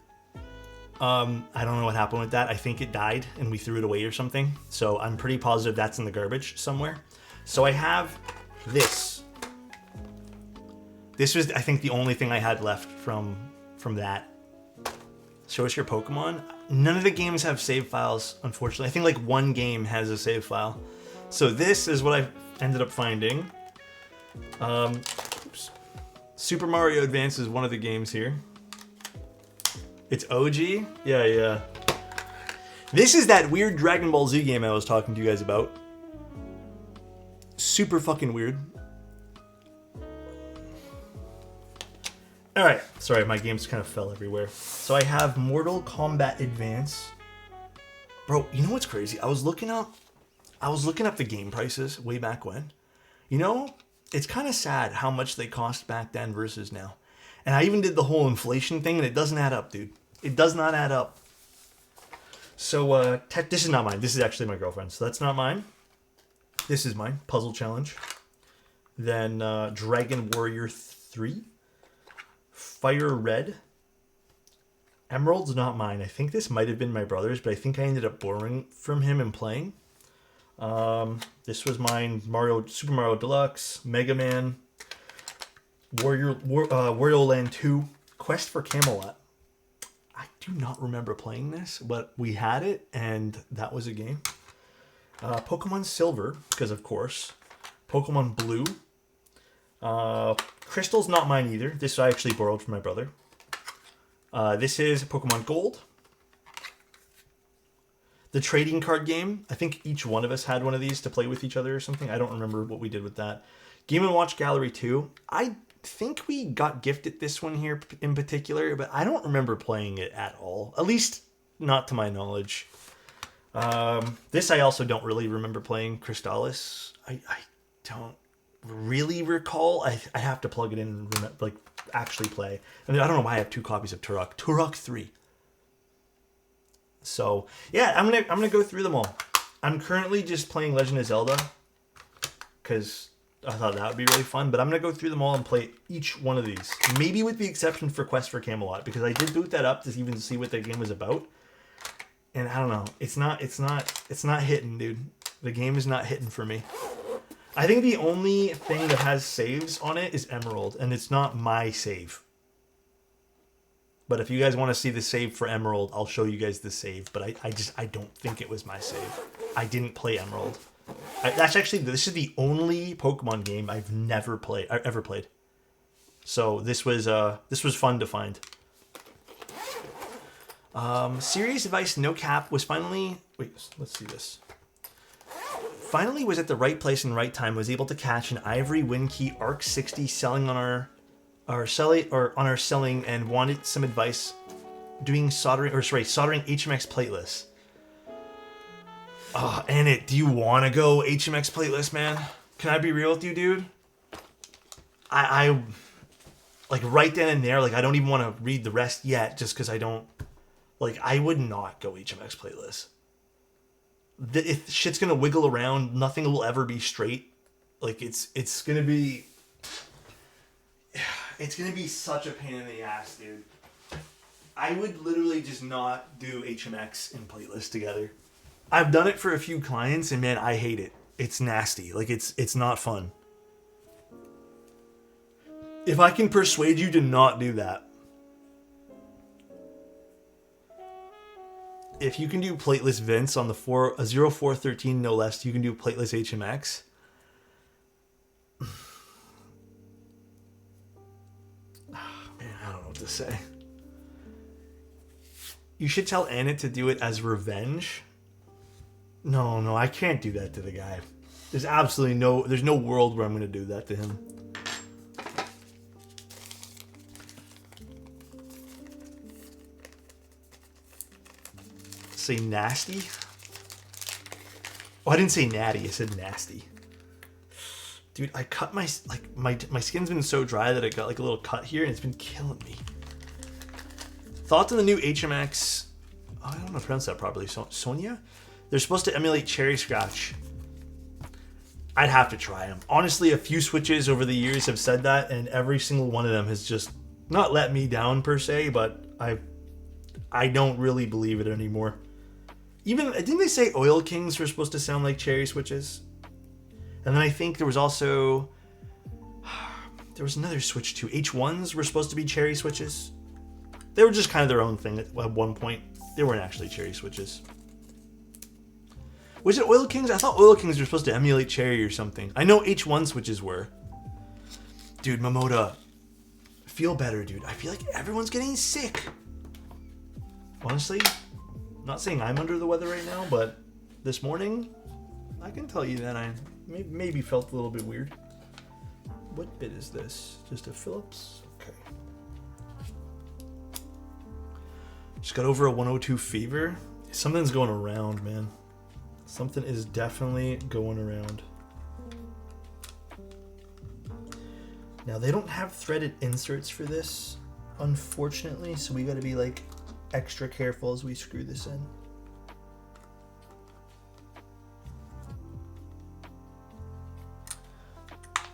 I don't know what happened with that. I think it died and we threw it away or something. So I'm pretty positive that's in the garbage somewhere. So I have this. This was, I think, the only thing I had left from that. Show us your Pokemon. None of the games have save files, unfortunately. I think like one game has a save file. So this is what I ended up finding. Oops. Super Mario Advance is one of the games here. It's OG? Yeah. This is that weird Dragon Ball Z game I was talking to you guys about. Super fucking weird. Alright, sorry, my games kind of fell everywhere. So I have Mortal Kombat Advance. Bro, you know what's crazy? I was looking up the game prices way back when. You know, it's kind of sad how much they cost back then versus now. And I even did the whole inflation thing, and it doesn't add up, dude. It does not add up. So, this is not mine. This is actually my girlfriend's, so that's not mine. This is mine. Puzzle Challenge. Then, Dragon Warrior 3. Fire Red. Emerald's not mine. I think this might have been my brother's, but I think I ended up borrowing from him and playing. This was mine. Super Mario Deluxe. Mega Man. Wario Land 2. Quest for Camelot. I do not remember playing this, but we had it, and that was a game. Pokemon Silver, because of course. Pokemon Blue. Crystal's not mine either. This I actually borrowed from my brother. This is Pokemon Gold. The trading card game. I think each one of us had one of these to play with each other or something. I don't remember what we did with that. Game & Watch Gallery 2. I think we got gifted this one here in particular, but I don't remember playing it at all. At least not to my knowledge. This I also don't really remember playing. Crystallis. don't really recall. I have to plug it in and like actually play. I mean, I don't know why I have 2 copies of Turok. Turok 3. So yeah, I'm gonna go through them all. I'm currently just playing Legend of Zelda because I thought that would be really fun. But I'm gonna go through them all and play each one of these. Maybe with the exception for Quest for Camelot, because I did boot that up to even see what the game was about. And I don't know, it's not hitting, dude. The game is not hitting for me. I think the only thing that has saves on it is Emerald, and it's not my save. But if you guys want to see the save for Emerald, I'll show you guys the save. But I don't think it was my save. I didn't play Emerald. This is the only Pokemon game I've ever played. So this was fun to find. Serious Advice No Cap was finally... Wait, let's see this. Finally was at the right place and right time. Was able to catch an Ivory Winkey Arc 60 selling on our selling and wanted some advice doing soldering HMX plateless. Annette, do you want to go HMX plateless, man? Can I be real with you, dude? I like right then and there, like I don't even want to read the rest yet, just because I don't like. I would not go HMX plateless. If shit's gonna wiggle around, nothing will ever be straight. Like it's gonna be such a pain in the ass, dude. I would literally just not do HMX and plateless together. I've done it for a few clients, and man, I hate it. It's nasty. Like it's not fun. If I can persuade you to not do that, if you can do plateless Vince on the 0413 no less, you can do plateless HMX. Man, I don't know what to say. You should tell Annette to do it as revenge. No, I can't do that to the guy. There's no world where I'm going to do that to him. Say nasty? Oh, I didn't say natty. I said nasty. Dude, I cut my skin's been so dry that I got like a little cut here and it's been killing me. Thoughts on the new HMX? Oh, I don't know how to pronounce that properly. Sonia? They're supposed to emulate Cherry Scratch. I'd have to try them. Honestly, a few Switches over the years have said that, and every single one of them has just not let me down per se, but I don't really believe it anymore. Even, didn't they say Oil Kings were supposed to sound like Cherry Switches? And then I think there was another Switch too. H1s were supposed to be Cherry Switches. They were just kind of their own thing at one point. They weren't actually Cherry Switches. Was it Oil Kings? I thought Oil Kings were supposed to emulate Cherry or something. I know H1 Switches were. Dude, Momoda, feel better, dude. I feel like everyone's getting sick. Honestly, not saying I'm under the weather right now, but this morning, I can tell you that I maybe felt a little bit weird. What bit is this? Just a Phillips? Okay. Just got over a 102 fever. Something's going around, man. Something is definitely going around. Now, they don't have threaded inserts for this, unfortunately, so we gotta be like extra careful as we screw this in.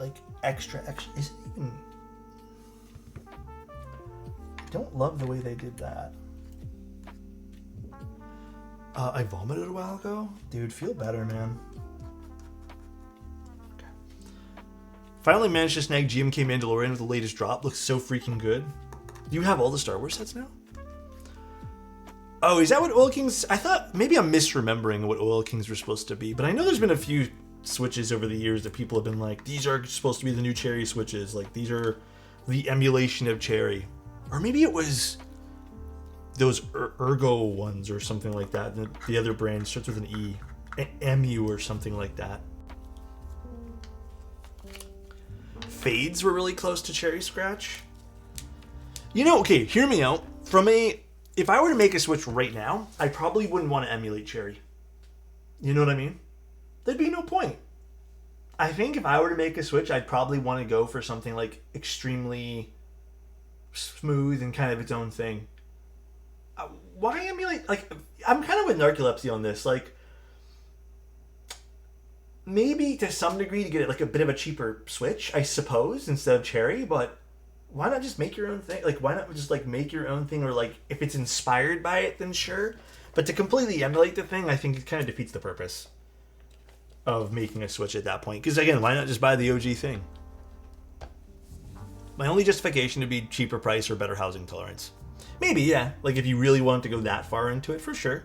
Like extra, is it even... I don't love the way they did that. I vomited a while ago? Dude, feel better, man. Okay. Finally managed to snag GMK Mandalorian with the latest drop. Looks so freaking good. Do you have all the Star Wars sets now? Oh, is that what Oil Kings... I thought... Maybe I'm misremembering what Oil Kings were supposed to be, but I know there's been a few Switches over the years that people have been like, these are supposed to be the new Cherry Switches. Like, these are the emulation of Cherry. Or maybe it was... those Ergo ones or something like that. The other brand starts with an E. MU or something like that. Fades were really close to Cherry Scratch. You know, okay, hear me out. If I were to make a Switch right now, I probably wouldn't want to emulate Cherry. You know what I mean? There'd be no point. I think if I were to make a switch, I'd probably want to go for something like extremely smooth and kind of its own thing. Why emulate? Like, I'm kind of with narcolepsy on this. Like, maybe to some degree to get it like a bit of a cheaper switch, I suppose, instead of Cherry. But why not just make your own thing? Like, why not just like make your own thing? Or like, if it's inspired by it, then sure. But to completely emulate the thing, I think it kind of defeats the purpose of making a switch at that point. Because again, why not just buy the OG thing? My only justification would be cheaper price or better housing tolerance. Maybe, yeah. Like if you really want to go that far into it, for sure.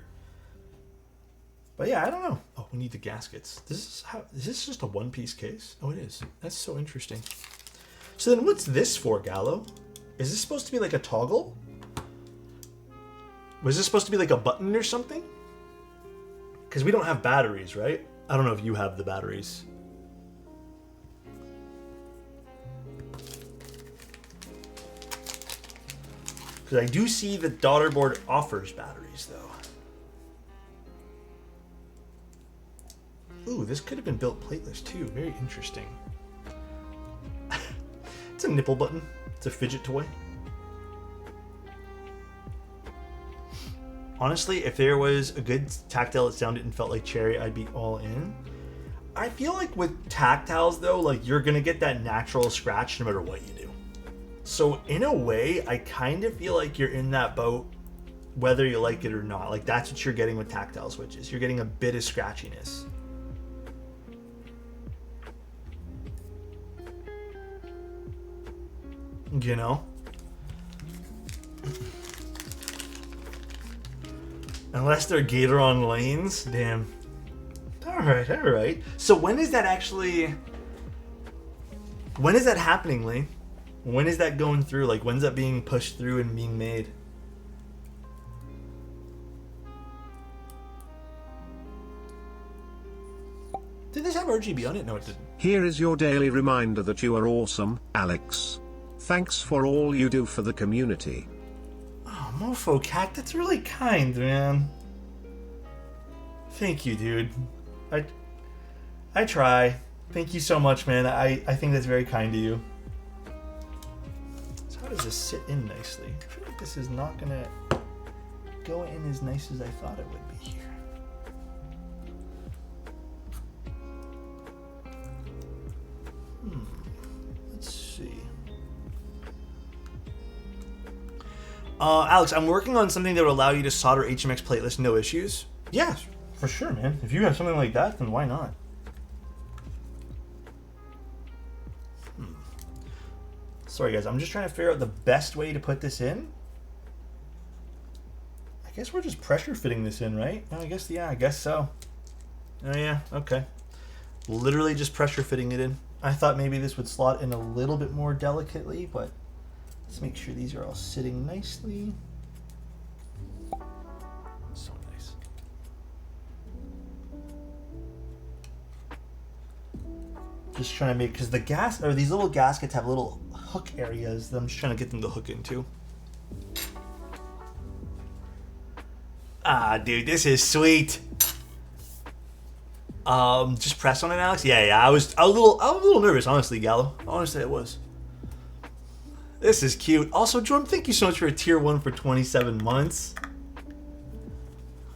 But yeah, I don't know. Oh, we need the gaskets. Is this just a one-piece case? Oh, it is. That's so interesting. So then what's this for, Gallo? Is this supposed to be like a toggle? Was this supposed to be like a button or something? Because we don't have batteries, right? I don't know if you have the batteries. Because I do see the daughterboard offers batteries, though. Ooh, this could have been built plateless, too. Very interesting. It's a nipple button. It's a fidget toy. Honestly, if there was a good tactile that sounded and felt like Cherry, I'd be all in. I feel like with tactiles, though, like you're going to get that natural scratch no matter what you do. So in a way, I kind of feel like you're in that boat whether you like it or not. Like that's what you're getting with tactile switches. You're getting a bit of scratchiness. You know? Unless they're Gatoron lanes. Damn. Alright, alright. So when is that actually... When is that happening, Lane? When is that going through? Like, when's that being pushed through and being made? Did this have RGB on it? No, it didn't. Here is your daily reminder that you are awesome, Alex. Thanks for all you do for the community. Oh, Mofo Cat, that's really kind, man. Thank you, dude. I try. Thank you so much, man. I think that's very kind of you. So how does this sit in nicely? I feel like this is not gonna go in as nice as I thought it would be here. Let's see. Alex, I'm working on something that would allow you to solder HMX plateless, no issues. Yeah, for sure, man. If you have something like that, then why not? Sorry, guys. I'm just trying to figure out the best way to put this in. I guess we're just pressure fitting this in, right? I guess so. Oh, yeah. Okay. Literally just pressure fitting it in. I thought maybe this would slot in a little bit more delicately, but let's make sure these are all sitting nicely. So nice. Just trying to make, because the gas, or these little gaskets have little hook areas that I'm just trying to get them to hook into. Ah, dude, this is sweet. Just press on it, Alex. Yeah. I was a little nervous, honestly, Gallo. Honestly, I was. This is cute. Also, Jordan, thank you so much for a tier 1 for 27 months.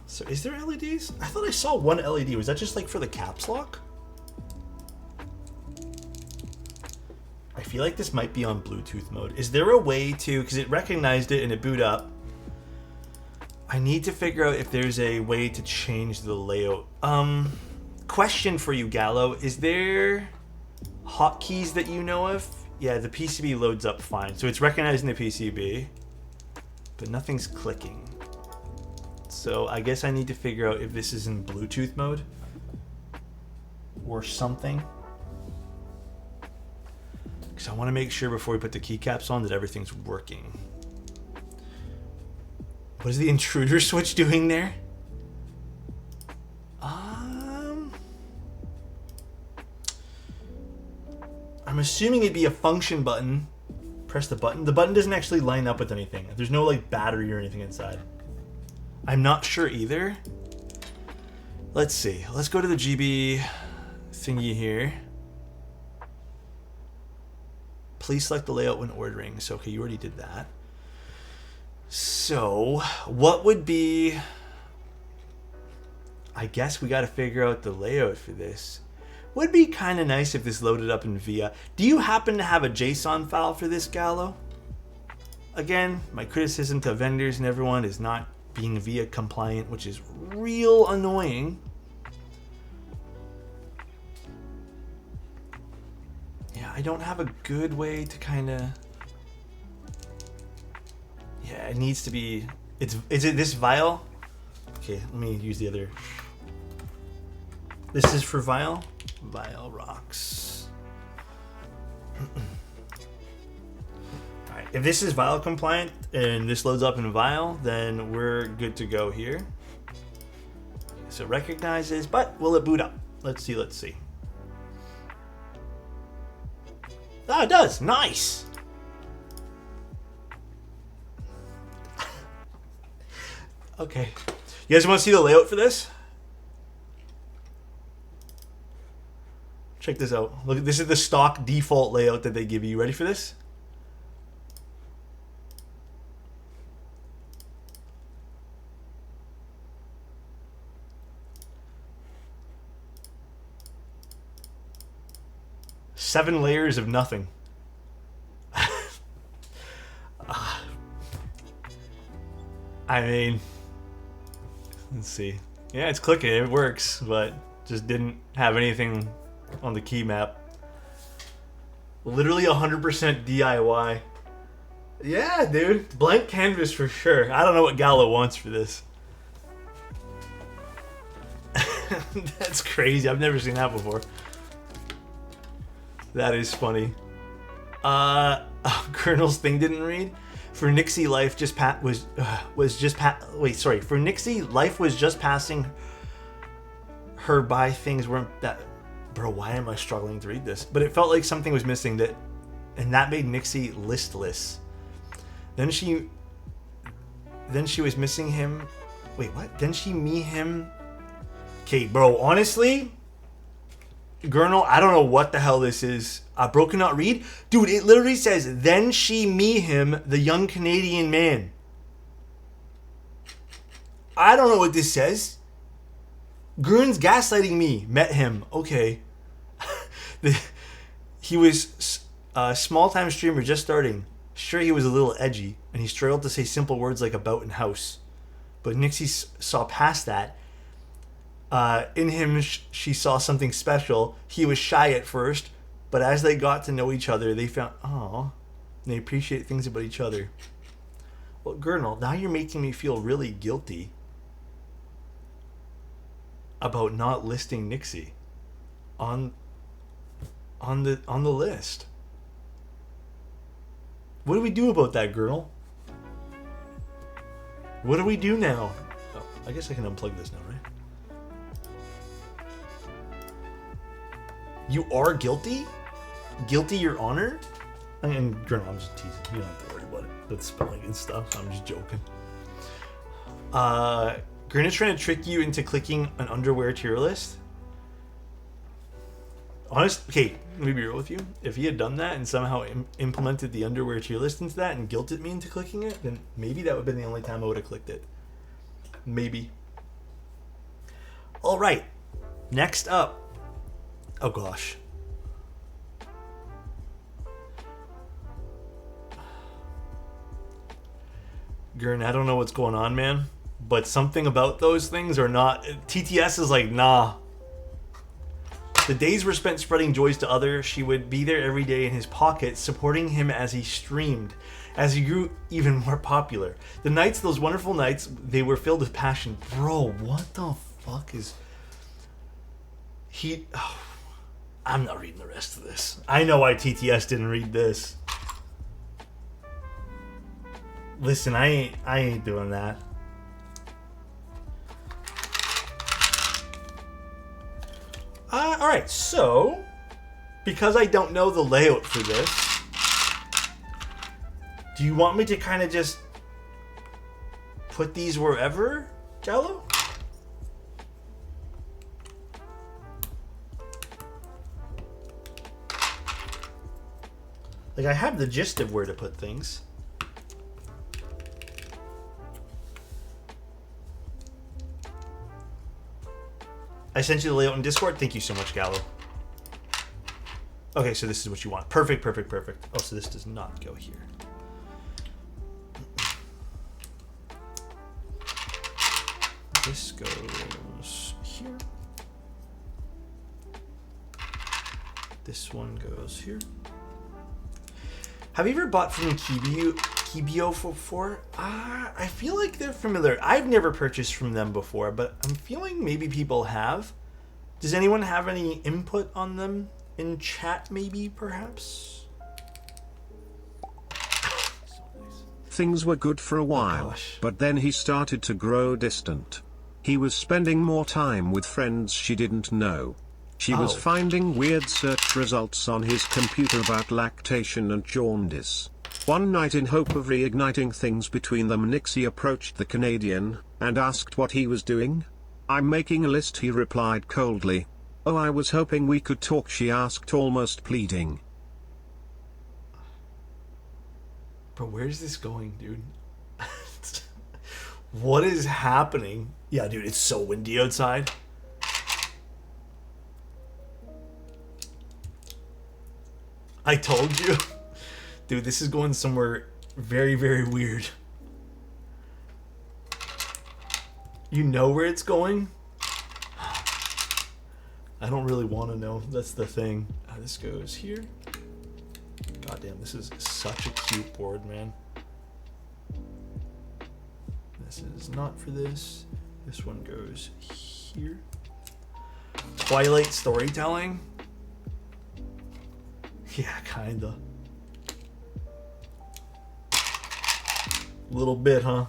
So, is there LEDs? I thought I saw one LED. Was that just like for the caps lock? I feel like this might be on Bluetooth mode. Is there a way to, because it recognized it and it booted up. I need to figure out if there's a way to change the layout. Question for you, Gallo. Is there hotkeys that you know of? Yeah, the PCB loads up fine. So it's recognizing the PCB, but nothing's clicking. So I guess I need to figure out if this is in Bluetooth mode or something. Because I want to make sure before we put the keycaps on that everything's working. What is the intruder switch doing there? I'm assuming it'd be a function button. Press the button. The button doesn't actually line up with anything. There's no like battery or anything inside. I'm not sure either. Let's see. Let's go to the GB thingy here. Please select the layout when ordering. So, okay, you already did that. So, what would be... I guess we got to figure out the layout for this. Would be kind of nice if this loaded up in VIA. Do you happen to have a JSON file for this, Gallo? Again, my criticism to vendors and everyone is not being VIA compliant, which is real annoying. Yeah, I don't have a good way to kind of... Yeah, it needs to be... Is it this vial? Okay, let me use the other... This is for vial? Vial rocks. Alright, if this is vial compliant and this loads up in vial, then we're good to go here. So recognizes, but will it boot up? Let's see, let's see. Ah, it does! Nice! Okay. You guys want to see the layout for this? Check this out. Look, this is the stock default layout that they give you. You ready for this? Seven layers of nothing. I mean, let's see. Yeah, it's clicking. It works, but just didn't have anything on the key map. Literally 100% DIY. Yeah, dude. Blank canvas for sure. I don't know what Gallo wants for this. That's crazy. I've never seen that before. That is funny. Colonel's thing didn't read. For Nixie, life just For Nixie, life was just passing her by. Things weren't that. Bro, why am I struggling to read this? But it felt like something was missing, and that made Nixie listless. Then she was missing him. Wait, what? Then she me him. Okay, bro, honestly, Gurnal, I don't know what the hell this is. Broken not read? Dude, it literally says, then she me him, the young Canadian man. I don't know what this says. Gurn's gaslighting me. Met him. Okay. He was a small-time streamer just starting. Sure, he was a little edgy, and he struggled to say simple words like about and house. But Nixie saw past that. In him, she saw something special. He was shy at first, but as they got to know each other, they found, they appreciate things about each other. Well, Gurnal, now you're making me feel really guilty about not listing Nixie on the list. What do we do about that, Gurnal? What do we do now? Oh, I guess I can unplug this now, right? You are guilty? Guilty, Your Honor? And Gurnal, I'm just teasing. You don't have to worry about it. That's spelling and stuff. I'm just joking. Grin is trying to trick you into clicking an underwear tier list. Okay, let me be real with you. If he had done that and somehow implemented the underwear tier list into that and guilted me into clicking it, then maybe that would have been the only time I would have clicked it. Maybe. All right. Next up. Oh gosh. Gurn, I don't know what's going on, man. But something about those things are not... TTS is like, nah. The days were spent spreading joys to others. She would be there every day in his pocket, supporting him as he streamed, as he grew even more popular. The nights, those wonderful nights, they were filled with passion. Bro, what the fuck is... I'm not reading the rest of this. I know why TTS didn't read this. Listen, I ain't doing that. Alright, so, because I don't know the layout for this, do you want me to kind of just put these wherever, Jello? Like, Like, I have the gist of where to put things. I sent you the layout in Discord. Thank you so much, Gallo. Okay, so this is what you want. Perfect, perfect, perfect. Oh, so this does not go here. This goes here. This one goes here. Have you ever bought from Kibio before? I feel like they're familiar. I've never purchased from them before, but I'm feeling maybe people have. Does anyone have any input on them in chat, maybe, perhaps? Things were good for a while, but then he started to grow distant. He was spending more time with friends she didn't know. She was finding weird search results on his computer about lactation and jaundice. One night, in hope of reigniting things between them, Nixie approached the Canadian and asked what he was doing. "I'm making a list," he replied coldly. "Oh, I was hoping we could talk," she asked, almost pleading. Bro, where's this going, dude? What is happening? Yeah, dude, it's so windy outside. I told you. Dude, this is going somewhere very, very weird. You know where it's going? I don't really want to know. That's the thing. This goes here. God damn, this is such a cute board, man. This is not for this. This one goes here. Twilight storytelling? Yeah, kinda. Little bit, huh?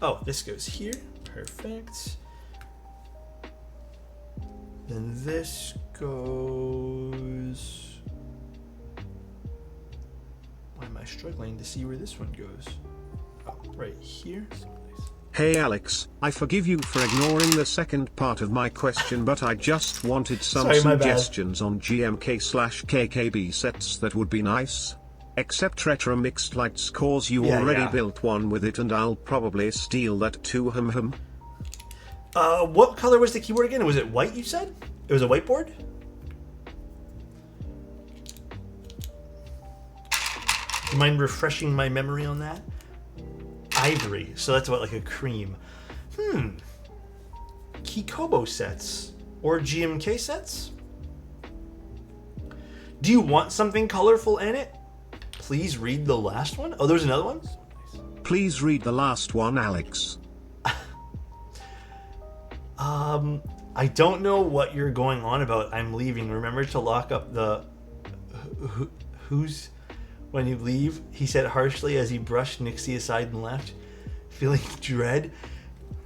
Oh, this goes here. Perfect. Then this goes... Why am I struggling to see where this one goes? Oh, right here. Hey Alex, I forgive you for ignoring the second part of my question, but I just wanted some suggestions on GMK/KKB sets that would be nice. Except retro mixed lights, cause you already built one with it and I'll probably steal that too, hum. What color was the keyboard again? Was it white, you said? It was a whiteboard? Do you mind refreshing my memory on that? Ivory, so that's what, like a cream. Kikobo sets or GMK sets? Do you want something colorful in it? Please read the last one. Oh, there's another one? Please read the last one, Alex. I don't know what you're going on about. I'm leaving. Remember to lock up the... Who's... When you leave, he said harshly as he brushed Nixie aside and left. Feeling dread,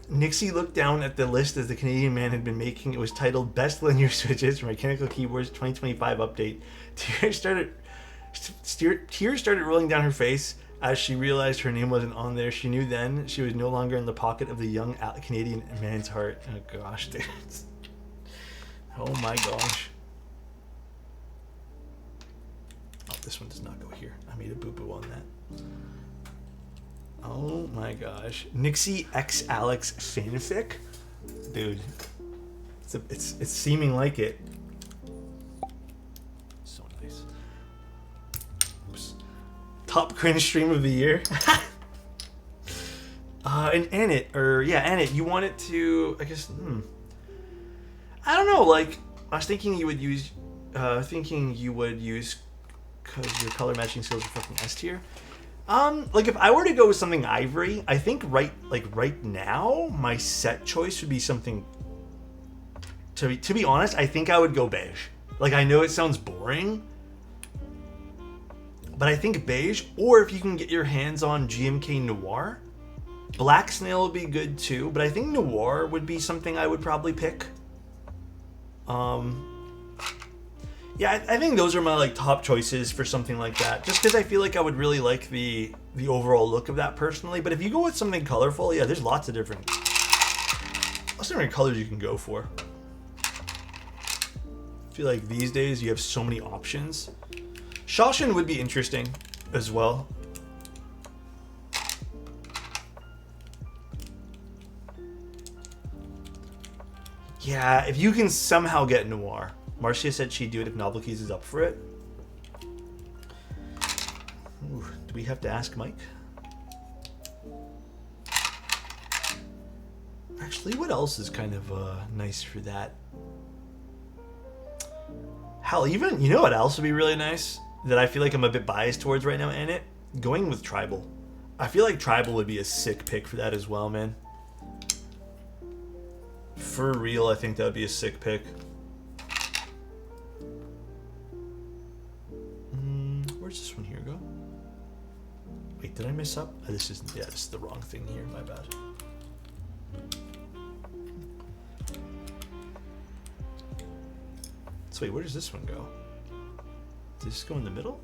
Nixie looked down at the list as the Canadian man had been making. It was titled Best Linear Switches for Mechanical Keyboards 2025 Update. Tears started rolling down her face as she realized her name wasn't on there. She knew then she was no longer in the pocket of the young Canadian man's heart. Oh gosh, dude. Oh my gosh. Oh, this one does not go here. I made a boo-boo on that. Oh my gosh. Nixie x Alex fanfic? Dude. It's seeming like it. So nice. Oops. Top cringe stream of the year. And Annette, Annette, you want it to, I guess, I don't know, like, I was thinking you would use, because your color matching skills are fucking S tier. Like, if I were to go with something ivory, I think right now, my set choice would be something, to be honest, I think I would go beige. Like, I know it sounds boring, but I think beige, or if you can get your hands on GMK Noir, Black Snail would be good too, but I think Noir would be something I would probably pick. Yeah, I think those are my top choices for something like that. Just because I feel like I would really like the overall look of that personally. But if you go with something colorful, yeah, there's lots of different colors you can go for. I feel like these days you have so many options. Shawshin would be interesting as well. Yeah, if you can somehow get Noir. Marcia said she'd do it if Novelkeys is up for it. Ooh, do we have to ask Mike? Actually, what else is kind of nice for that? Hell, even, you know what else would be really nice? That I feel like I'm a bit biased towards right now in it? Going with Tribal. I feel like Tribal would be a sick pick for that as well, man. For real, I think that would be a sick pick. Where's this one here go? Wait, did I mess up? Oh, this is, yeah, this is the wrong thing here. My bad. So wait, where does this one go? Does this go in the middle?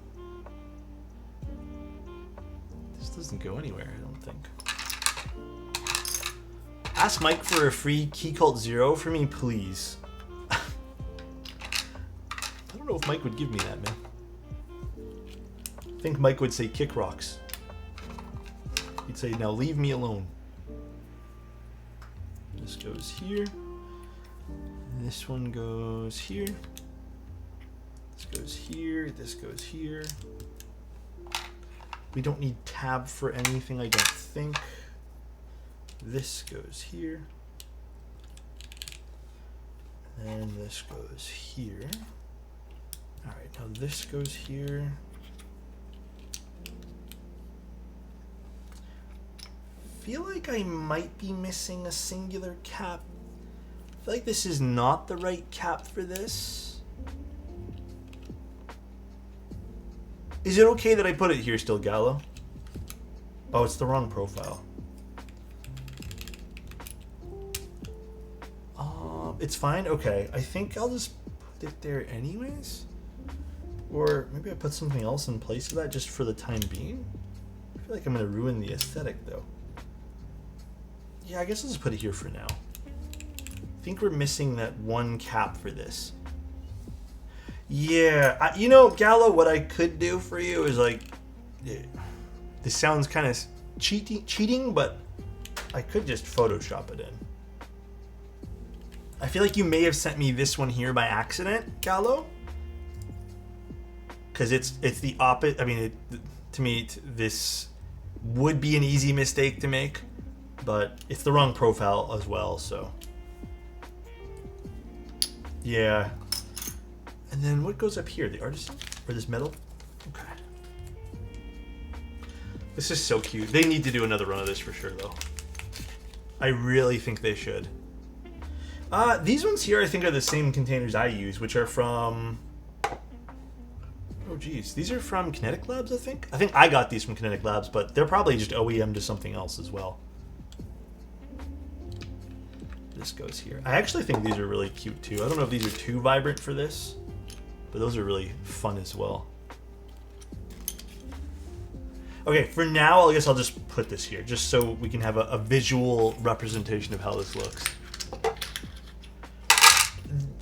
This doesn't go anywhere, I don't think. Ask Mike for a free Key Cult 0 for me, please. I don't know if Mike would give me that, man. I think Mike would say kick rocks. He'd say, now leave me alone. This goes here. This one goes here. This goes here. This goes here. We don't need tab for anything, I don't think. This goes here. And this goes here. Alright, now this goes here. Feel like I might be missing a singular cap. I feel like this is not the right cap for this. Is it okay that I put it here still, Gallo? Oh, it's the wrong profile. It's fine? Okay. I think I'll just put it there anyways. Or maybe I put something else in place of that just for the time being. I feel like I'm going to ruin the aesthetic though. Yeah, I guess I'll just put it here for now. I think we're missing that one cap for this. Yeah, you know, Gallo, what I could do for you is like, this sounds kind of cheating, but I could just Photoshop it in. I feel like you may have sent me this one here by accident, Gallo. Because it's the opposite. I mean, to me, this would be an easy mistake to make, but it's the wrong profile as well, so. Yeah. And then what goes up here? The artisan? Or this metal? Okay. This is so cute. They need to do another run of this for sure, though. I really think they should. These ones here I think are the same containers I use, which are from... Oh geez, these are from Kinetic Labs, I think? I think I got these from Kinetic Labs, but they're probably just OEM to something else as well. This goes here. I actually think these are really cute too. I don't know if these are too vibrant for this, but those are really fun as well. Okay, for now, I guess I'll just put this here, just so we can have a visual representation of how this looks.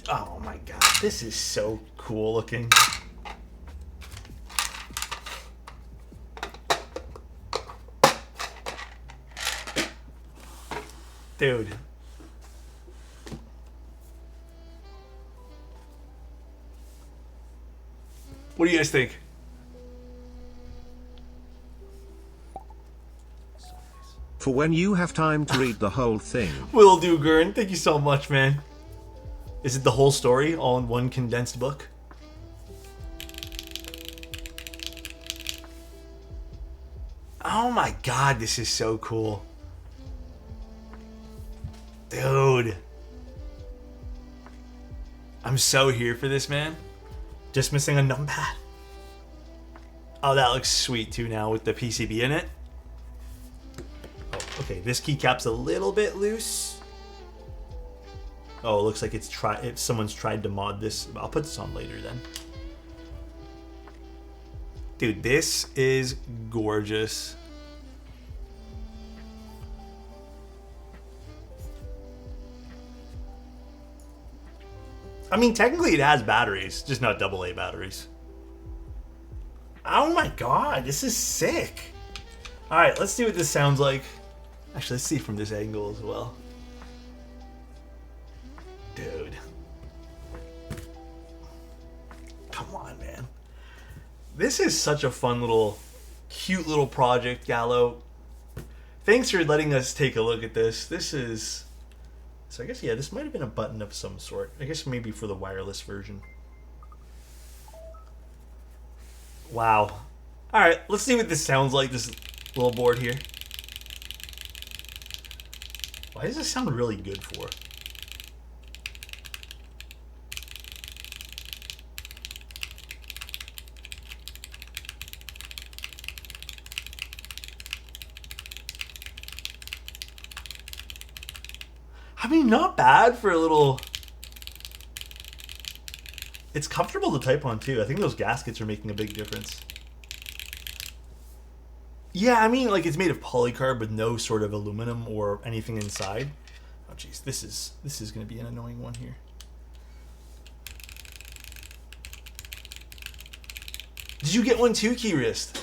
Oh my god, this is so cool looking. Dude. What do you guys think? For when you have time to read the whole thing. Will do, Gurn. Thank you so much, man. Is it the whole story all in one condensed book? Oh my god, this is so cool. Dude. I'm so here for this, man. Just missing a numpad. Oh, that looks sweet too now with the PCB in it. Oh, okay, this keycap's a little bit loose. Oh, it looks like if someone's tried to mod this. I'll put this on later then. Dude, this is gorgeous. I mean, technically it has batteries, just not AA batteries. Oh my god, this is sick. Alright, let's see what this sounds like. Actually, let's see from this angle as well. Dude. Come on, man. This is such a fun little, cute little project, Gallo. Thanks for letting us take a look at this. This is... So I guess, yeah, this might have been a button of some sort. I guess maybe for the wireless version. Wow. Alright, let's see what this sounds like, this little board here. Why does this sound really good for? I mean, not bad for a little... It's comfortable to type on, too. I think those gaskets are making a big difference. Yeah, I mean, like, it's made of polycarb with no sort of aluminum or anything inside. Oh, jeez, this is going to be an annoying one here. Did you get one too, Keyrist?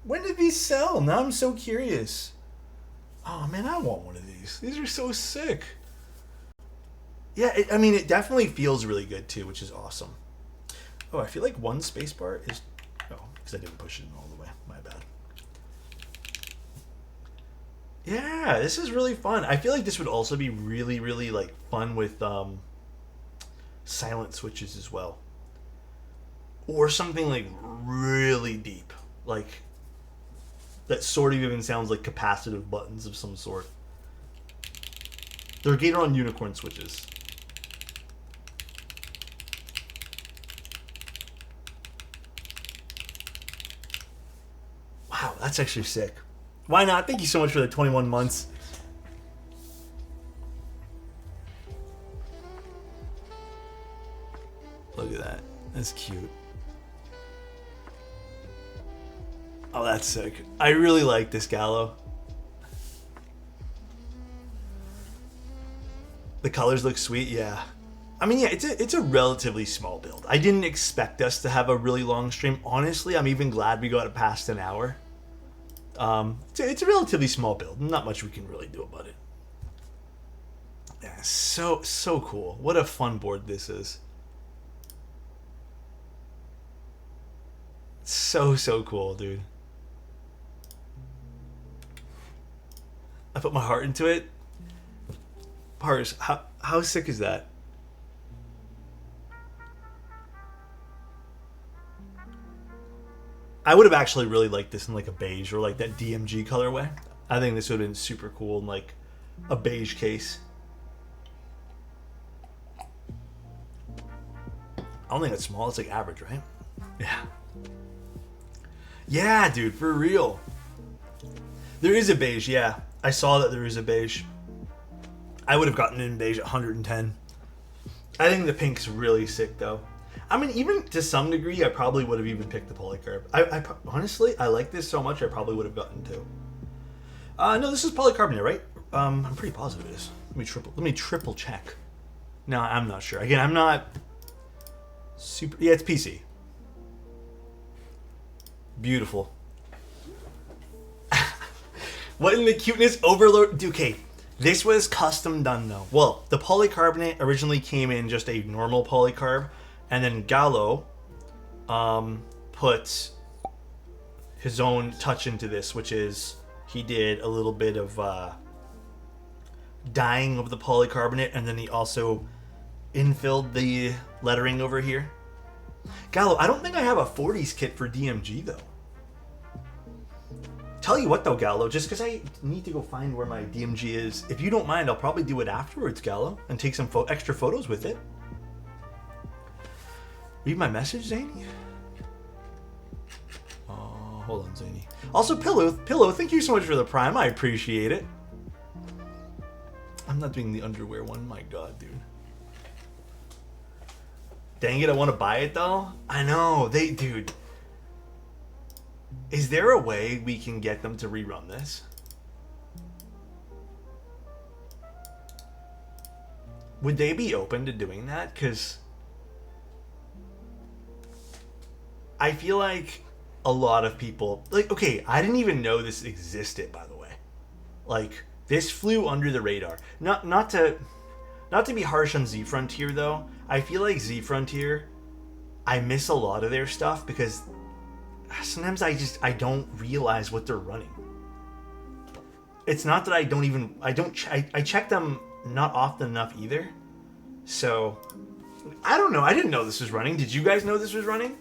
When did these sell? Now I'm so curious. Oh, man, I want one of these. These are so sick. Yeah, I mean, it definitely feels really good, too, which is awesome. Oh, I feel like one spacebar is... Oh, because I didn't push it all the way. My bad. Yeah, this is really fun. I feel like this would also be really, really, like, fun with silent switches as well. Or something, like, really deep. Like, that sort of even sounds like capacitive buttons of some sort. They're Gator on Unicorn switches. Wow, that's actually sick. Why not? Thank you so much for the 21 months. Look at that. That's cute. Oh, that's sick. I really like this, Gallo. The colors look sweet, yeah. I mean, yeah, it's a relatively small build. I didn't expect us to have a really long stream. Honestly, I'm even glad we got it past an hour. It's a relatively small build. Not much we can really do about it. Yeah, so cool. What a fun board this is. So cool, dude. I put my heart into it. Pars, how sick is that? I would have actually really liked this in like a beige or like that DMG colorway. I think this would have been super cool in like a beige case. I don't think it's small. It's like average, right? Yeah. Yeah, dude, for real. There is a beige, yeah. I saw that there is a beige. I would have gotten in beige at 110. I think the pink's really sick, though. I mean, even to some degree, I probably would have even picked the polycarb. Honestly, I like this so much, I probably would have gotten two. No, this is polycarbonate, right? I'm pretty positive it is. Let me triple check. No, I'm not sure. Again, I'm not super... Yeah, it's PC. Beautiful. What in the cuteness overload? Okay, this was custom done though. Well, the polycarbonate originally came in just a normal polycarb, and then Gallo put his own touch into this, which is he did a little bit of dyeing of the polycarbonate, and then he also infilled the lettering over here. Gallo, I don't think I have a 40s kit for DMG though. Tell you what though, Gallo, just because I need to go find where my DMG is, if you don't mind, I'll probably do it afterwards, Gallo, and take some extra photos with it. Read my message, Zany? Oh, hold on, Zany. Also, Pillow, thank you so much for the Prime. I appreciate it. I'm not doing the underwear one. My God, dude. Dang it, I want to buy it though. I know, dude. Is there a way we can get them to rerun this? Would they be open to doing that? Because I feel like a lot of people, like, okay, I didn't even know this existed, by the way. Like, this flew under the radar. Not to be harsh on Z Frontier though. I feel like Z Frontier, I miss a lot of their stuff because sometimes I don't realize what they're running. It's not that I check them not often enough either. So, I don't know. I didn't know this was running. Did you guys know this was running?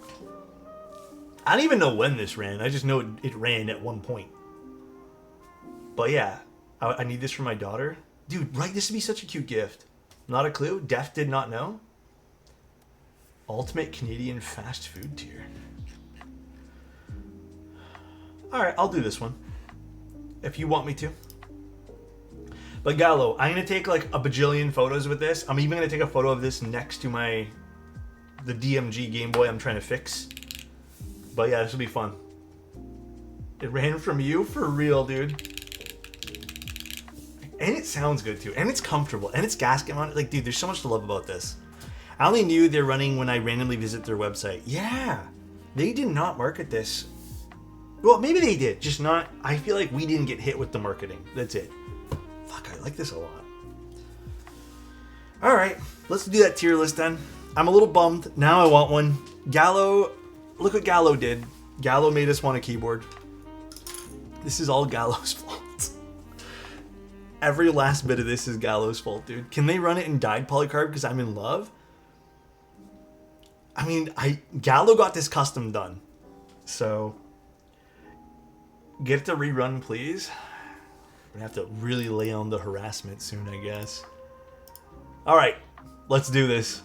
I don't even know when this ran. I just know it ran at one point. But yeah, I need this for my daughter. Dude, right? This would be such a cute gift. Not a clue? Def did not know? Ultimate Canadian fast food tier. Alright, I'll do this one. If you want me to. But Gallo, I'm going to take like a bajillion photos with this. I'm even going to take a photo of this next to the DMG Game Boy I'm trying to fix. But yeah, this will be fun. It ran from you? For real, dude. And it sounds good too. And it's comfortable. And it's gasket mounted. Like, dude, there's so much to love about this. I only knew they're running when I randomly visit their website. Yeah. They did not market this. Well, maybe they did. Just not. I feel like we didn't get hit with the marketing. That's it. Fuck, I like this a lot. Alright. Let's do that tier list then. I'm a little bummed. Now I want one. Gallo. Look what Gallo did. Gallo made us want a keyboard. This is all Gallo's fault. Every last bit of this is Gallo's fault, dude. Can they run it in dyed polycarb because I'm in love? I mean, Gallo got this custom done. So, get it to rerun, please. We're going to have to really lay on the harassment soon, I guess. Alright, let's do this.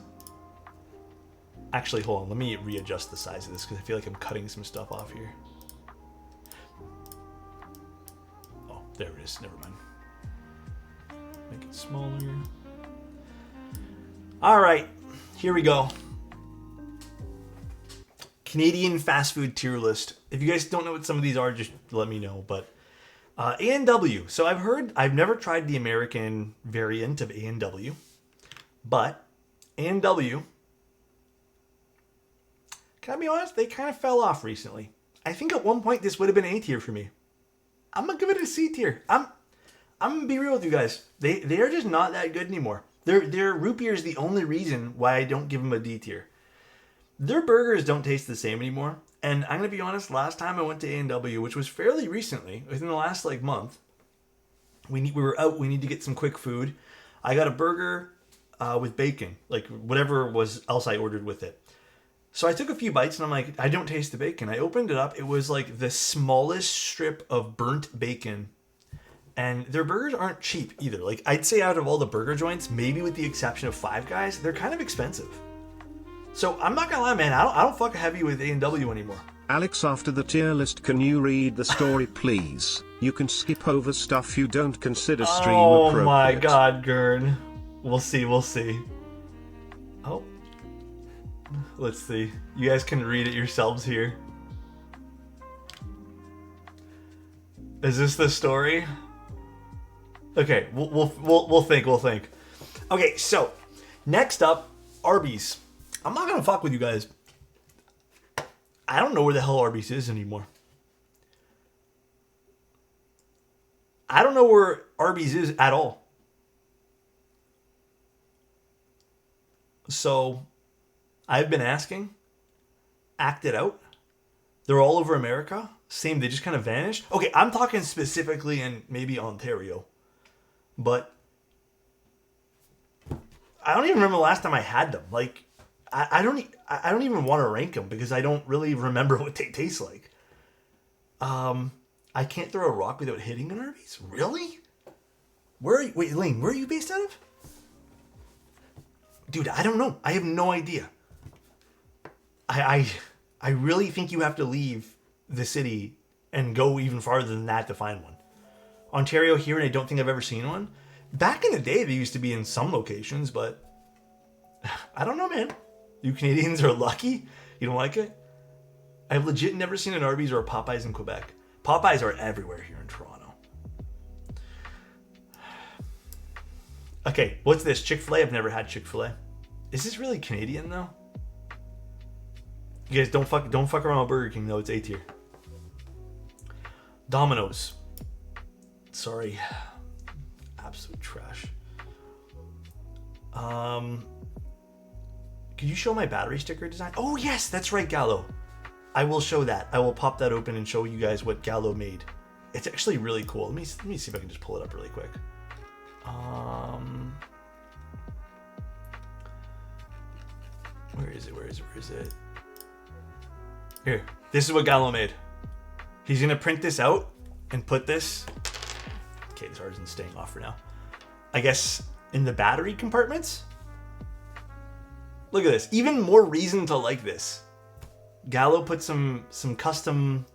Actually, hold on. Let me readjust the size of this because I feel like I'm cutting some stuff off here. Oh, there it is. Never mind. Make it smaller. Alright, here we go. Canadian fast food tier list. If you guys don't know what some of these are, just let me know. But A&W. So I've never tried the American variant of A&W. But A&W, can I be honest? They kind of fell off recently. I think at one point this would have been A tier for me. I'm going to give it a C tier. I'm going to be real with you guys. They are just not that good anymore. Their root beer is the only reason why I don't give them a D tier. Their burgers don't taste the same anymore. And I'm going to be honest, last time I went to A&W, which was fairly recently, within the last month, we were out, we need to get some quick food. I got a burger with bacon, like whatever else I ordered with it. So I took a few bites and I'm like, I don't taste the bacon. I opened it up. It was like the smallest strip of burnt bacon. And their burgers aren't cheap either. Like, I'd say out of all the burger joints, maybe with the exception of Five Guys, they're kind of expensive. So I'm not gonna lie, man, I don't fuck heavy with A&W anymore. Alex, after the tier list, can you read the story, please? You can skip over stuff you don't consider stream appropriate. Oh my god, Gern. We'll see. Oh. Let's see. You guys can read it yourselves here. Is this the story? Okay, we'll think. Okay, so next up, Arby's. I'm not gonna fuck with you guys. I don't know where the hell Arby's is anymore. I don't know where Arby's is at all. So, I've been asking. Act it out. They're all over America. Same, they just kind of vanished. Okay, I'm talking specifically in maybe Ontario. But I don't even remember the last time I had them. Like, I don't even want to rank them because I don't really remember what they taste like. I can't throw a rock without hitting an Arby's? Really? Wait, Lane, where are you based out of? Dude, I don't know. I have no idea. I really think you have to leave the city and go even farther than that to find one. Ontario here, and I don't think I've ever seen one. Back in the day, they used to be in some locations, but I don't know, man. You Canadians are lucky. You don't like it? I've legit never seen an Arby's or a Popeyes in Quebec. Popeyes are everywhere here in Toronto. Okay, what's this? Chick-fil-A? I've never had Chick-fil-A. Is this really Canadian, though? You guys don't fuck around with Burger King though. It's A tier. Domino's. Sorry. Absolute trash. Could you show my battery sticker design? Oh yes, that's right, Gallo. I will show that. I will pop that open and show you guys what Gallo made. It's actually really cool. Let me see if I can just pull it up really quick. Where is it? Here. This is what Gallo made. He's gonna print this out and put this. Okay, this art isn't staying off for now. I guess in the battery compartments. Look at this. Even more reason to like this. Gallo put some custom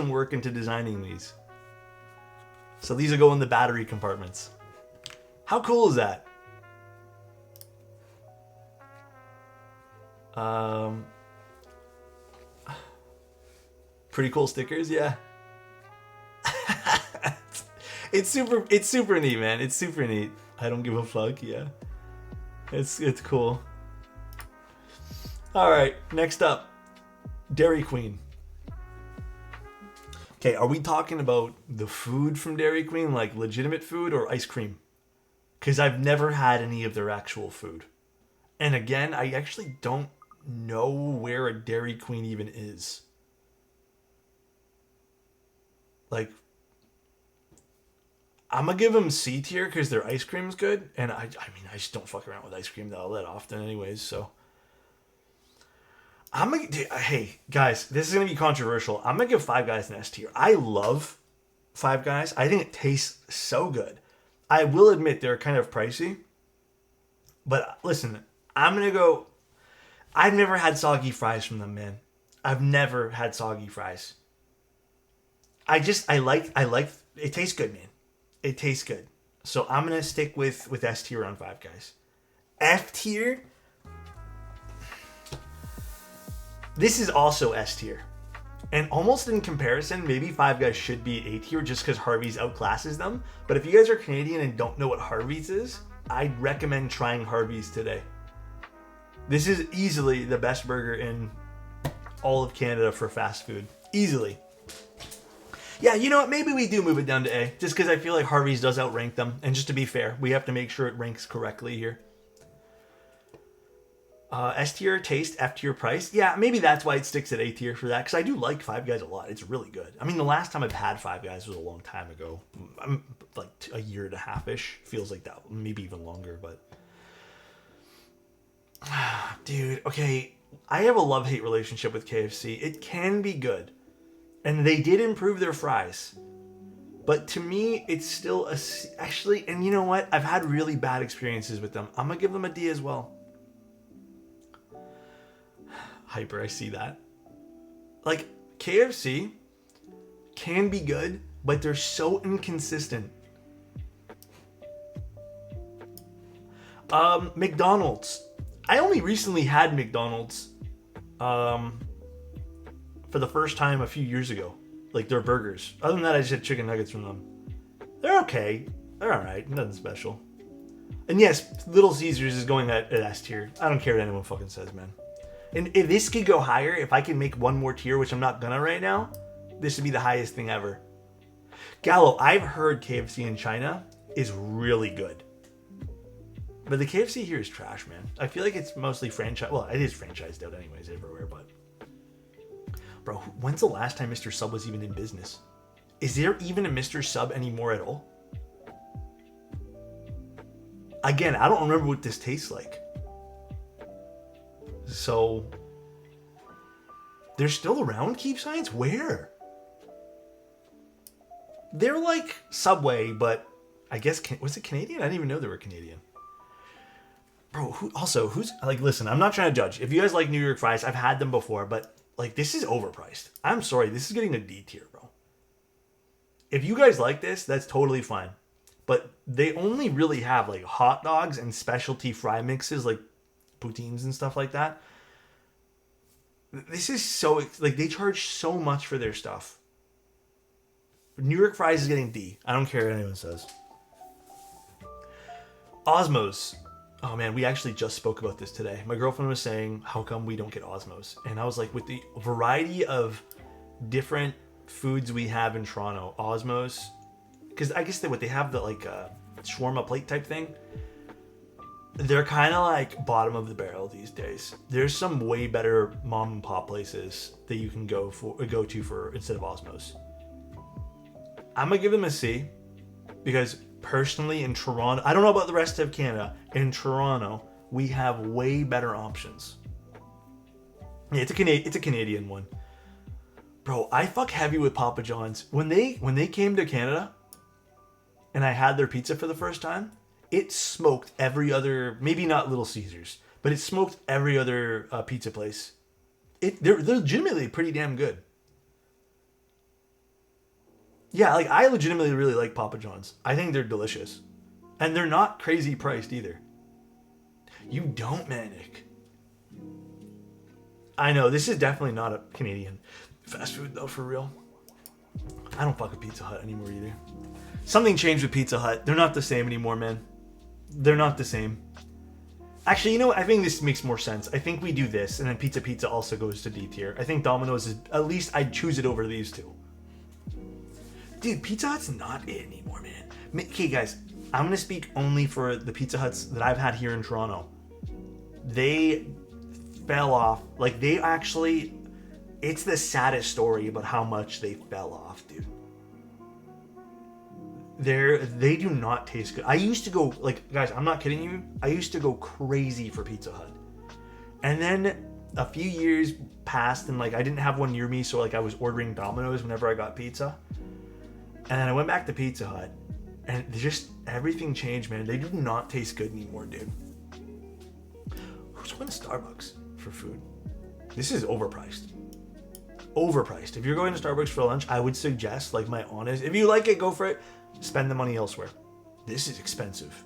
work into designing these. So these will go in the battery compartments. How cool is that? Pretty cool stickers, yeah. It's super neat, man. It's super neat. I don't give a fuck, yeah. It's cool. All right, next up, Dairy Queen. Okay, are we talking about the food from Dairy Queen, like legitimate food, or ice cream? Because I've never had any of their actual food. And again, I actually don't know where a Dairy Queen even is. Like, I'm gonna give them C tier because their ice cream's good. And I mean, I just don't fuck around with ice cream that often anyways, so. Hey, guys, this is going to be controversial. I'm going to give Five Guys an S tier. I love Five Guys. I think it tastes so good. I will admit they're kind of pricey. But listen, I'm going to go... I've never had soggy fries from them, man. I've never had soggy fries. I like... It tastes good, man. It tastes good. So I'm going to stick with S tier on Five Guys. F tier... This is also S tier. And almost in comparison, maybe Five Guys should be A tier just because Harvey's outclasses them. But if you guys are Canadian and don't know what Harvey's is, I'd recommend trying Harvey's today. This is easily the best burger in all of Canada for fast food. Easily. Yeah, you know what? Maybe we do move it down to A, just because I feel like Harvey's does outrank them. And just to be fair, we have to make sure it ranks correctly here. S tier taste, F tier price. Yeah, maybe that's why it sticks at A tier for that, because I do like Five Guys a lot. It's really good. I mean, the last time I've had Five Guys was a long time ago. I'm like a year and a half-ish. Feels like that. Maybe even longer, but... Dude, okay. I have a love-hate relationship with KFC. It can be good. And they did improve their fries. But to me, it's still a... Actually, and you know what? I've had really bad experiences with them. I'm going to give them a D as well. Hyper, I see that. Like, KFC can be good, but they're so inconsistent. McDonald's. I only recently had McDonald's for the first time a few years ago. Like, their burgers. Other than that, I just had chicken nuggets from them. They're okay. They're alright. Nothing special. And yes, Little Caesars is going at S tier. I don't care what anyone fucking says, man. And if this could go higher, if I can make one more tier, which I'm not gonna right now, this would be the highest thing ever. Gallo, I've heard KFC in China is really good. But the KFC here is trash, man. I feel like it's mostly franchise. Well, it is franchised out anyways everywhere, but... Bro, when's the last time Mr. Sub was even in business? Is there even a Mr. Sub anymore at all? Again, I don't remember what this tastes like. So, they're still around, Keep Signs? Where? They're like Subway, but I guess, was it Canadian? I didn't even know they were Canadian. Bro, who's, like, listen, I'm not trying to judge. If you guys like New York fries, I've had them before, but, like, this is overpriced. I'm sorry, this is getting a D tier, bro. If you guys like this, that's totally fine. But they only really have, like, hot dogs and specialty fry mixes, like, poutines and stuff like that. This is so... Like, they charge so much for their stuff. New York fries is getting D. I don't care what anyone says. Osmos. Oh man, we actually just spoke about this today. My girlfriend was saying, how come we don't get Osmos? And I was like, with the variety of different foods we have in Toronto, Osmos, because I guess they have the like shawarma plate type thing. They're kind of like bottom of the barrel these days. There's some way better mom and pop places that you can go to for instead of Osmos. I'm gonna give them a C because personally in Toronto, I don't know about the rest of Canada. In Toronto, we have way better options. Yeah, it's a Canadian one, bro. I fuck heavy with Papa John's when they came to Canada, and I had their pizza for the first time. It smoked every other, maybe not Little Caesars, but it smoked every other pizza place. They're legitimately pretty damn good. Yeah, like I legitimately really like Papa John's. I think they're delicious. And they're not crazy priced either. You don't, Manic. I know, this is definitely not a Canadian fast food though, for real. I don't fuck with Pizza Hut anymore either. Something changed with Pizza Hut. They're not the same anymore, man. They're not the same. Actually, you know what? I think this makes more sense. I think we do this, and then Pizza also goes to D tier. I think Domino's is, at least I'd choose it over these two. Dude, Pizza Hut's not it anymore, man. Okay, guys, I'm going to speak only for the Pizza Huts that I've had here in Toronto. They fell off. Like, they actually... It's the saddest story about how much they fell off, dude. They do not taste good. I used to go, like, guys, I'm not kidding you. I used to go crazy for Pizza Hut. And then a few years passed and, like, I didn't have one near me, so, like, I was ordering Domino's whenever I got pizza. And then I went back to Pizza Hut, and just everything changed, man. They do not taste good anymore, dude. Who's going to Starbucks for food? This is overpriced. Overpriced. If you're going to Starbucks for lunch, I would suggest, like, my honest, if you like it, go for it. Spend the money elsewhere. This is expensive.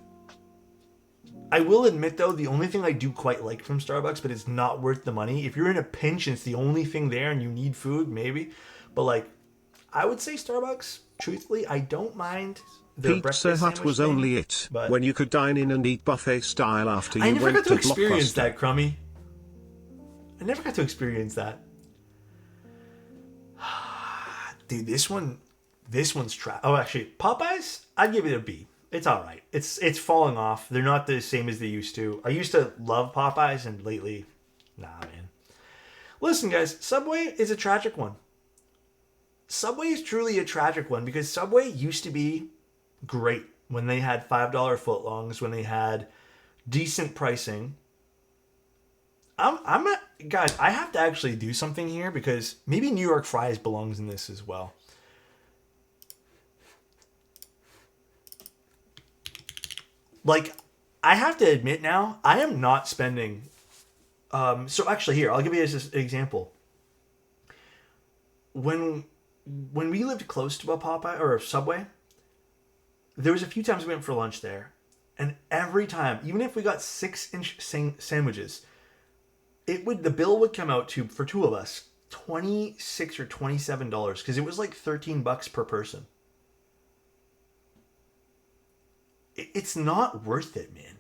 I will admit, though, the only thing I do quite like from Starbucks, but it's not worth the money. If you're in a pinch and it's the only thing there and you need food, maybe. But, like, I would say Starbucks, truthfully, I don't mind their Pizza Hut was only it when you could dine in and eat buffet style after you went to Blockbuster. I never got to experience that, Crummy. I never got to experience that. Dude, this one's trash. Oh, actually, Popeyes, I'd give it a B. It's all right. It's falling off. They're not the same as they used to. I used to love Popeyes, and lately, nah, man. Listen, guys, Subway is a tragic one. Subway is truly a tragic one because Subway used to be great when they had $5 footlongs, when they had decent pricing. I'm not, guys, I have to actually do something here because maybe New York Fries belongs in this as well. Like, I have to admit now, I am not spending. So actually, here, I'll give you this example. When we lived close to a Popeye or a Subway, there was a few times we went for lunch there, and every time, even if we got 6-inch sandwiches, the bill would come out to, for two of us, $26 or $27 because it was like $13 per person. It's not worth it, man.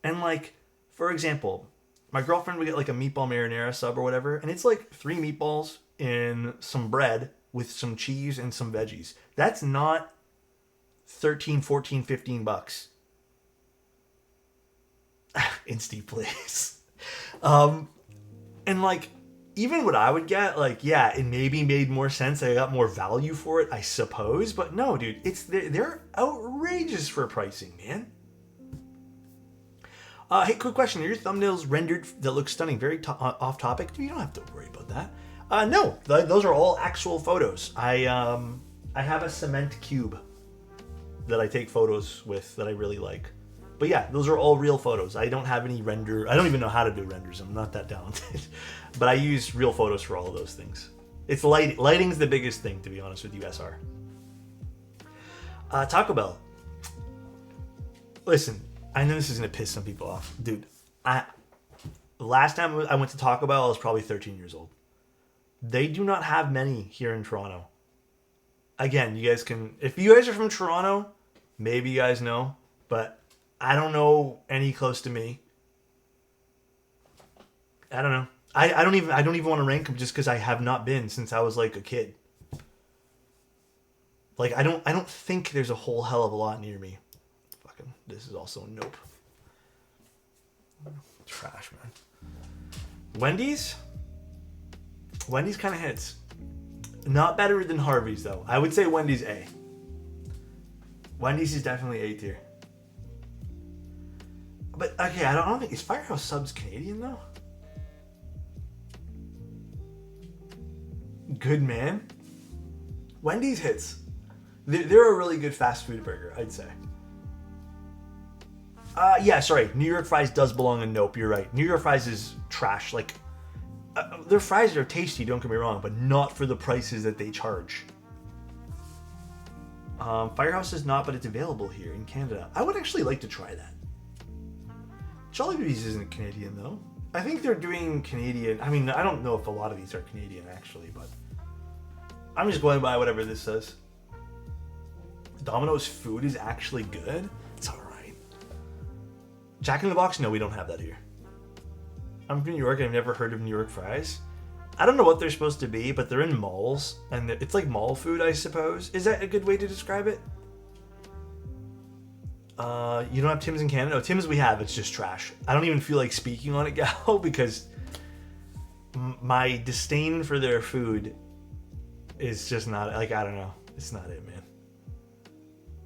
And like, for example, my girlfriend would get like a meatball marinara sub or whatever, and it's like 3 meatballs and some bread with some cheese and some veggies. That's not $13, $14, $15. Insty, please. And like, even what I would get, like, yeah, it maybe made more sense. I got more value for it, I suppose. But no, dude, they're outrageous for pricing, man. Hey, quick question. Are your thumbnails rendered that look stunning? Very off topic. You don't have to worry about that. No, those are all actual photos. I have a cement cube that I take photos with that I really like. But yeah, those are all real photos. I don't have any render. I don't even know how to do renders. I'm not that talented. But I use real photos for all of those things. It's lighting's the biggest thing, to be honest with you, SR. Taco Bell. Listen, I know this is going to piss some people off. Dude, last time I went to Taco Bell, I was probably 13 years old. They do not have many here in Toronto. Again, you guys can... If you guys are from Toronto, maybe you guys know. But I don't know any close to me. I don't know. I don't even want to rank them just because I have not been since I was like a kid. Like I don't think there's a whole hell of a lot near me. Fucking this is also a nope. Trash, man. Wendy's kind of hits. Not better than Harvey's though. I would say Wendy's A. Wendy's is definitely A tier. But okay, I don't think is Firehouse Subs Canadian though. Good man. Wendy's hits. They're a really good fast food burger, I'd say. Yeah, sorry. New York Fries does belong in nope. You're right. New York Fries is trash. Like, their fries are tasty, don't get me wrong, but not for the prices that they charge. Firehouse is not, but it's available here in Canada. I would actually like to try that. Jollibee's isn't Canadian, though. I think they're doing Canadian. I mean, I don't know if a lot of these are Canadian, actually, but I'm just going by whatever this says. Domino's food is actually good. It's alright. Jack in the Box? No, we don't have that here. I'm from New York and I've never heard of New York fries. I don't know what they're supposed to be, but they're in malls. And it's like mall food, I suppose. Is that a good way to describe it? You don't have Tim's in Canada? No, Tim's we have. It's just trash. I don't even feel like speaking on it, Gal, because my disdain for their food is just not, like, I don't know. It's not it, man.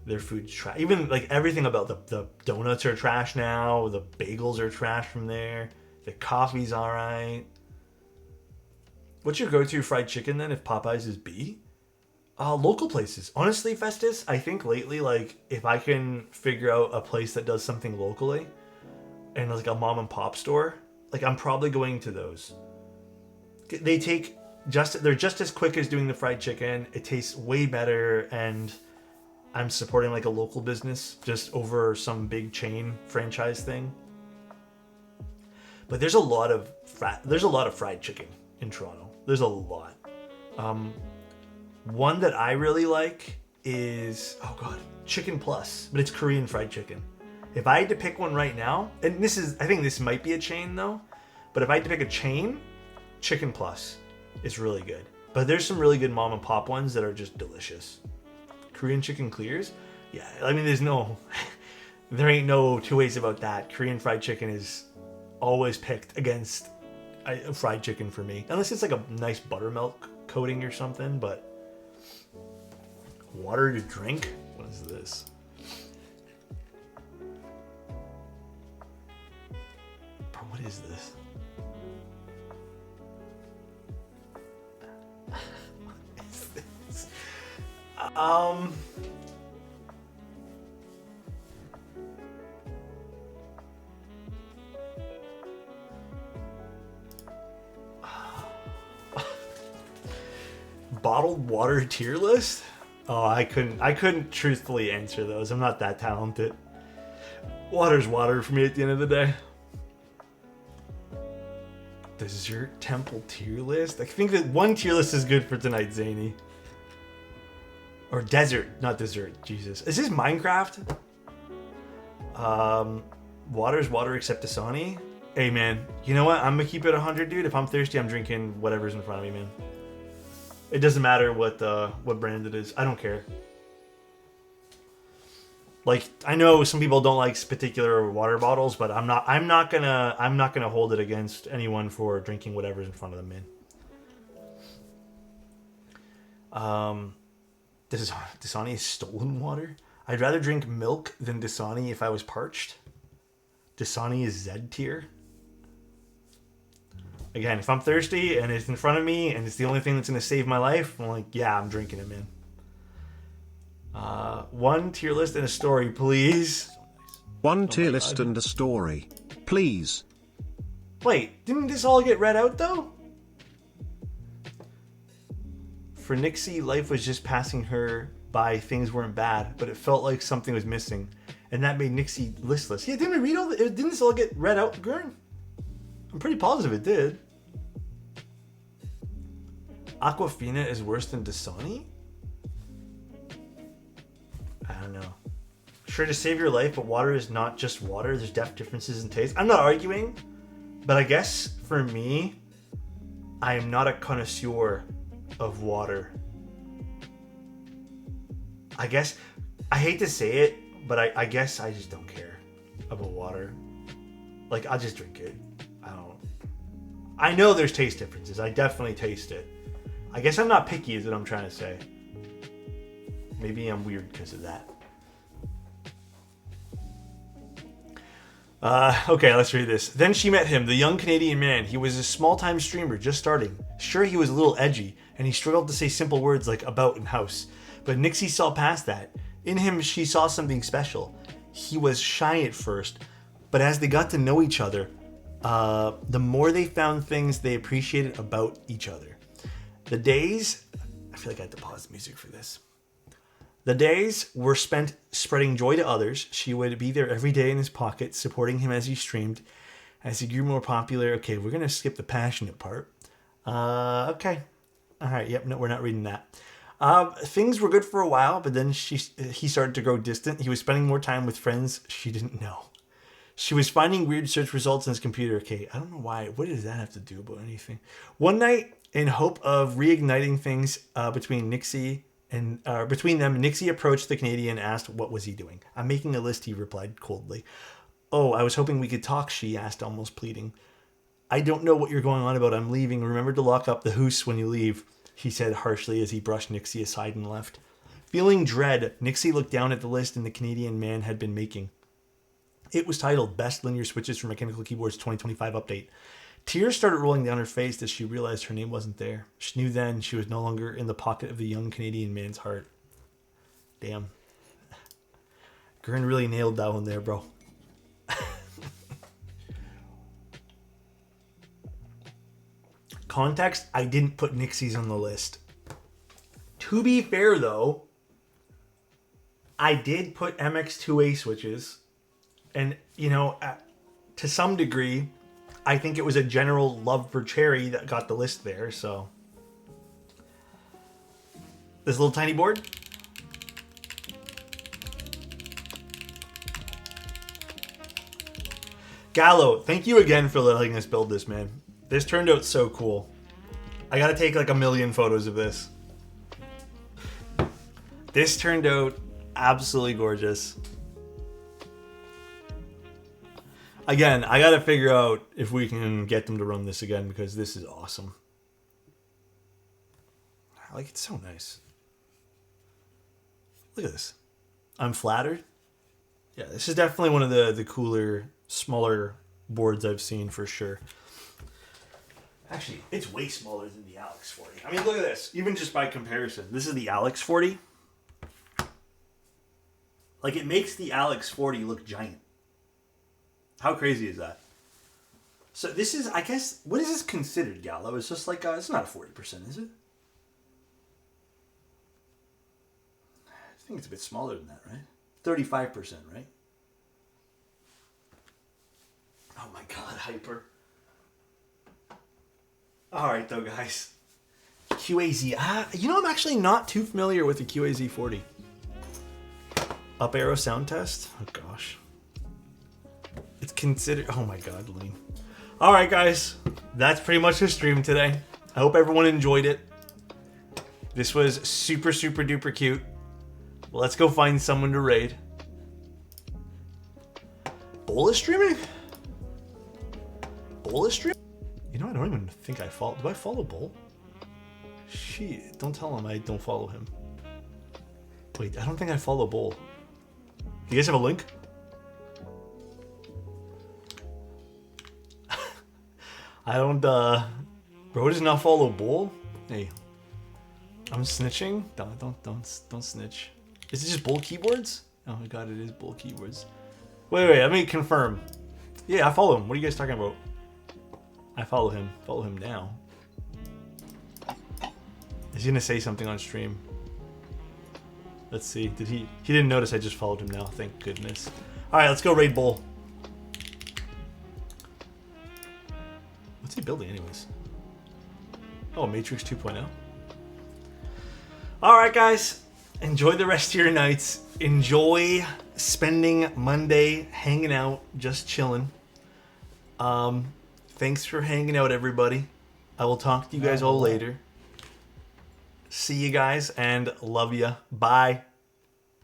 Their food's trash. Even, like, everything about the donuts are trash now. The bagels are trash from there. The coffee's alright. What's your go-to fried chicken, then, if Popeyes is B? Local places. Honestly, Festus, I think lately, like, if I can figure out a place that does something locally, and, like, a mom and pop store, like, I'm probably going to those. They're just as quick as doing the fried chicken. It tastes way better, and I'm supporting, like, a local business just over some big chain franchise thing. But there's a lot of fried chicken in Toronto. There's a lot. One that I really like is, oh god, Chicken Plus, but it's Korean fried chicken. If I had to pick one right now, and I think this might be a chain though, but if I had to pick a chain, Chicken Plus is really good. But there's some really good mom and pop ones that are just delicious. Korean chicken clears? Yeah, I mean, there ain't no two ways about that. Korean fried chicken is always picked against fried chicken for me. Unless it's like a nice buttermilk coating or something, but water to drink? What is this? Bro, what is this? What is this? Bottled water tier list? Oh, I couldn't truthfully answer those. I'm not that talented. Water's water for me at the end of the day. Dessert temple tier list? I think that one tier list is good for tonight, Zany. Or desert, not dessert. Jesus. Is this Minecraft? Water's water except Dasani? Hey, man. You know what? I'm gonna keep it 100, dude. If I'm thirsty, I'm drinking whatever's in front of me, man. It doesn't matter what brand it is. I don't care. Like, I know some people don't like particular water bottles, but I'm not gonna hold it against anyone for drinking whatever's in front of them, man. Dasani is stolen water. I'd rather drink milk than Dasani if I was parched. Dasani is Z tier. Again, if I'm thirsty and it's in front of me and it's the only thing that's going to save my life, I'm like, yeah, I'm drinking it, man. One tier list and a story, please. One tier list and a story, please. Wait, didn't this all get read out, though? For Nixie, life was just passing her by. Things weren't bad, but it felt like something was missing. And that made Nixie listless. Yeah, didn't we read all the... Didn't this all get read out, Gurn? I'm pretty positive it did. Aquafina is worse than Dasani? I don't know. sure to save your life, but water is not just water. There's depth differences in taste. I'm not arguing, but I guess for me, I am not a connoisseur of water. I guess, I hate to say it, but I guess I just don't care about water. Like, I'll just drink it. I know there's taste differences. I definitely taste it. I guess I'm not picky is what I'm trying to say. Maybe I'm weird because of that. Okay, let's read this. Then she met him, the young Canadian man. He was a small-time streamer, just starting. Sure, he was a little edgy, and he struggled to say simple words like about and house. But Nixie saw past that. In him, she saw something special. He was shy at first, but as they got to know each other, the more they found things they appreciated about each other. The days... I feel like I had to pause the music for this. The days were spent spreading joy to others. She would be there every day in his pocket, supporting him as he streamed. As he grew more popular... Okay, we're going to skip the passionate part. Okay. All right, yep, no, we're not reading that. Things were good for a while, but then he started to grow distant. He was spending more time with friends she didn't know. She was finding weird search results on his computer. Okay, I don't know why. What does that have to do about anything? One night, in hope of reigniting things between them, Nixie approached the Canadian and asked what was he doing. I'm making a list, he replied coldly. Oh, I was hoping we could talk, she asked, almost pleading. I don't know what you're going on about. I'm leaving. Remember to lock up the house when you leave, he said harshly as he brushed Nixie aside and left. Feeling dread, Nixie looked down at the list the Canadian man had been making. It was titled Best Linear Switches for Mechanical Keyboards 2025 Update. Tears started rolling down her face as she realized her name wasn't there. She knew then she was no longer in the pocket of the young Canadian man's heart. Damn. Gurn really nailed that one there, bro. Context, I didn't put Nixie's on the list. To be fair, though, I did put MX2A switches. And, you know, to some degree, I think it was a general love for Cherry that got the list there, so. This little tiny board. Gallo, thank you again for letting us build this, man. This turned out so cool. I gotta take like 1,000,000 photos of this. This turned out absolutely gorgeous. Again, I gotta figure out if we can get them to run this again because this is awesome. Like, it's so nice. Look at this. I'm flattered. Yeah, this is definitely one of the cooler, smaller boards I've seen for sure. Actually, it's way smaller than the Alex 40. I mean, look at this. Even just by comparison. This is the Alex 40. Like, it makes the Alex 40 look giant. How crazy is that? So this is, I guess, what is this considered, Gallo? It's just like, it's not a 40%, is it? I think it's a bit smaller than that, right? 35%, right? Oh my god, hyper. Alright though, guys. QAZ. You know, I'm actually not too familiar with the QAZ40. Up arrow sound test? Oh gosh. It's considered... Oh my god, Lean. Alright guys, that's pretty much the stream today. I hope everyone enjoyed it. This was super, super duper cute. Well, let's go find someone to raid. Bowl is streaming? Bowl is streaming? You know, I don't even think I follow... Do I follow Bowl? Shit, don't tell him I don't follow him. Wait, I don't think I follow Bowl. Do you guys have a link? I don't, Bro does not follow Bull? Hey. I'm snitching? Don't snitch. Is it just Bull keyboards? Oh my god, it is Bull keyboards. Wait, let me confirm. Yeah, I follow him. What are you guys talking about? I follow him. Follow him now. Is he gonna say something on stream? Let's see. Did he didn't notice I just followed him now. Thank goodness. Alright, let's go raid Bull. What's he building anyways? Oh, Matrix 2.0. Alright guys, enjoy the rest of your nights. Enjoy spending Monday hanging out, just chilling. Thanks for hanging out, everybody. I will talk to you guys all later. See you guys and love ya. Bye.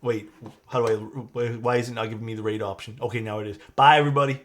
Wait, how do I? Why isn't it not giving me the rate option? Okay, now it is. Bye, everybody.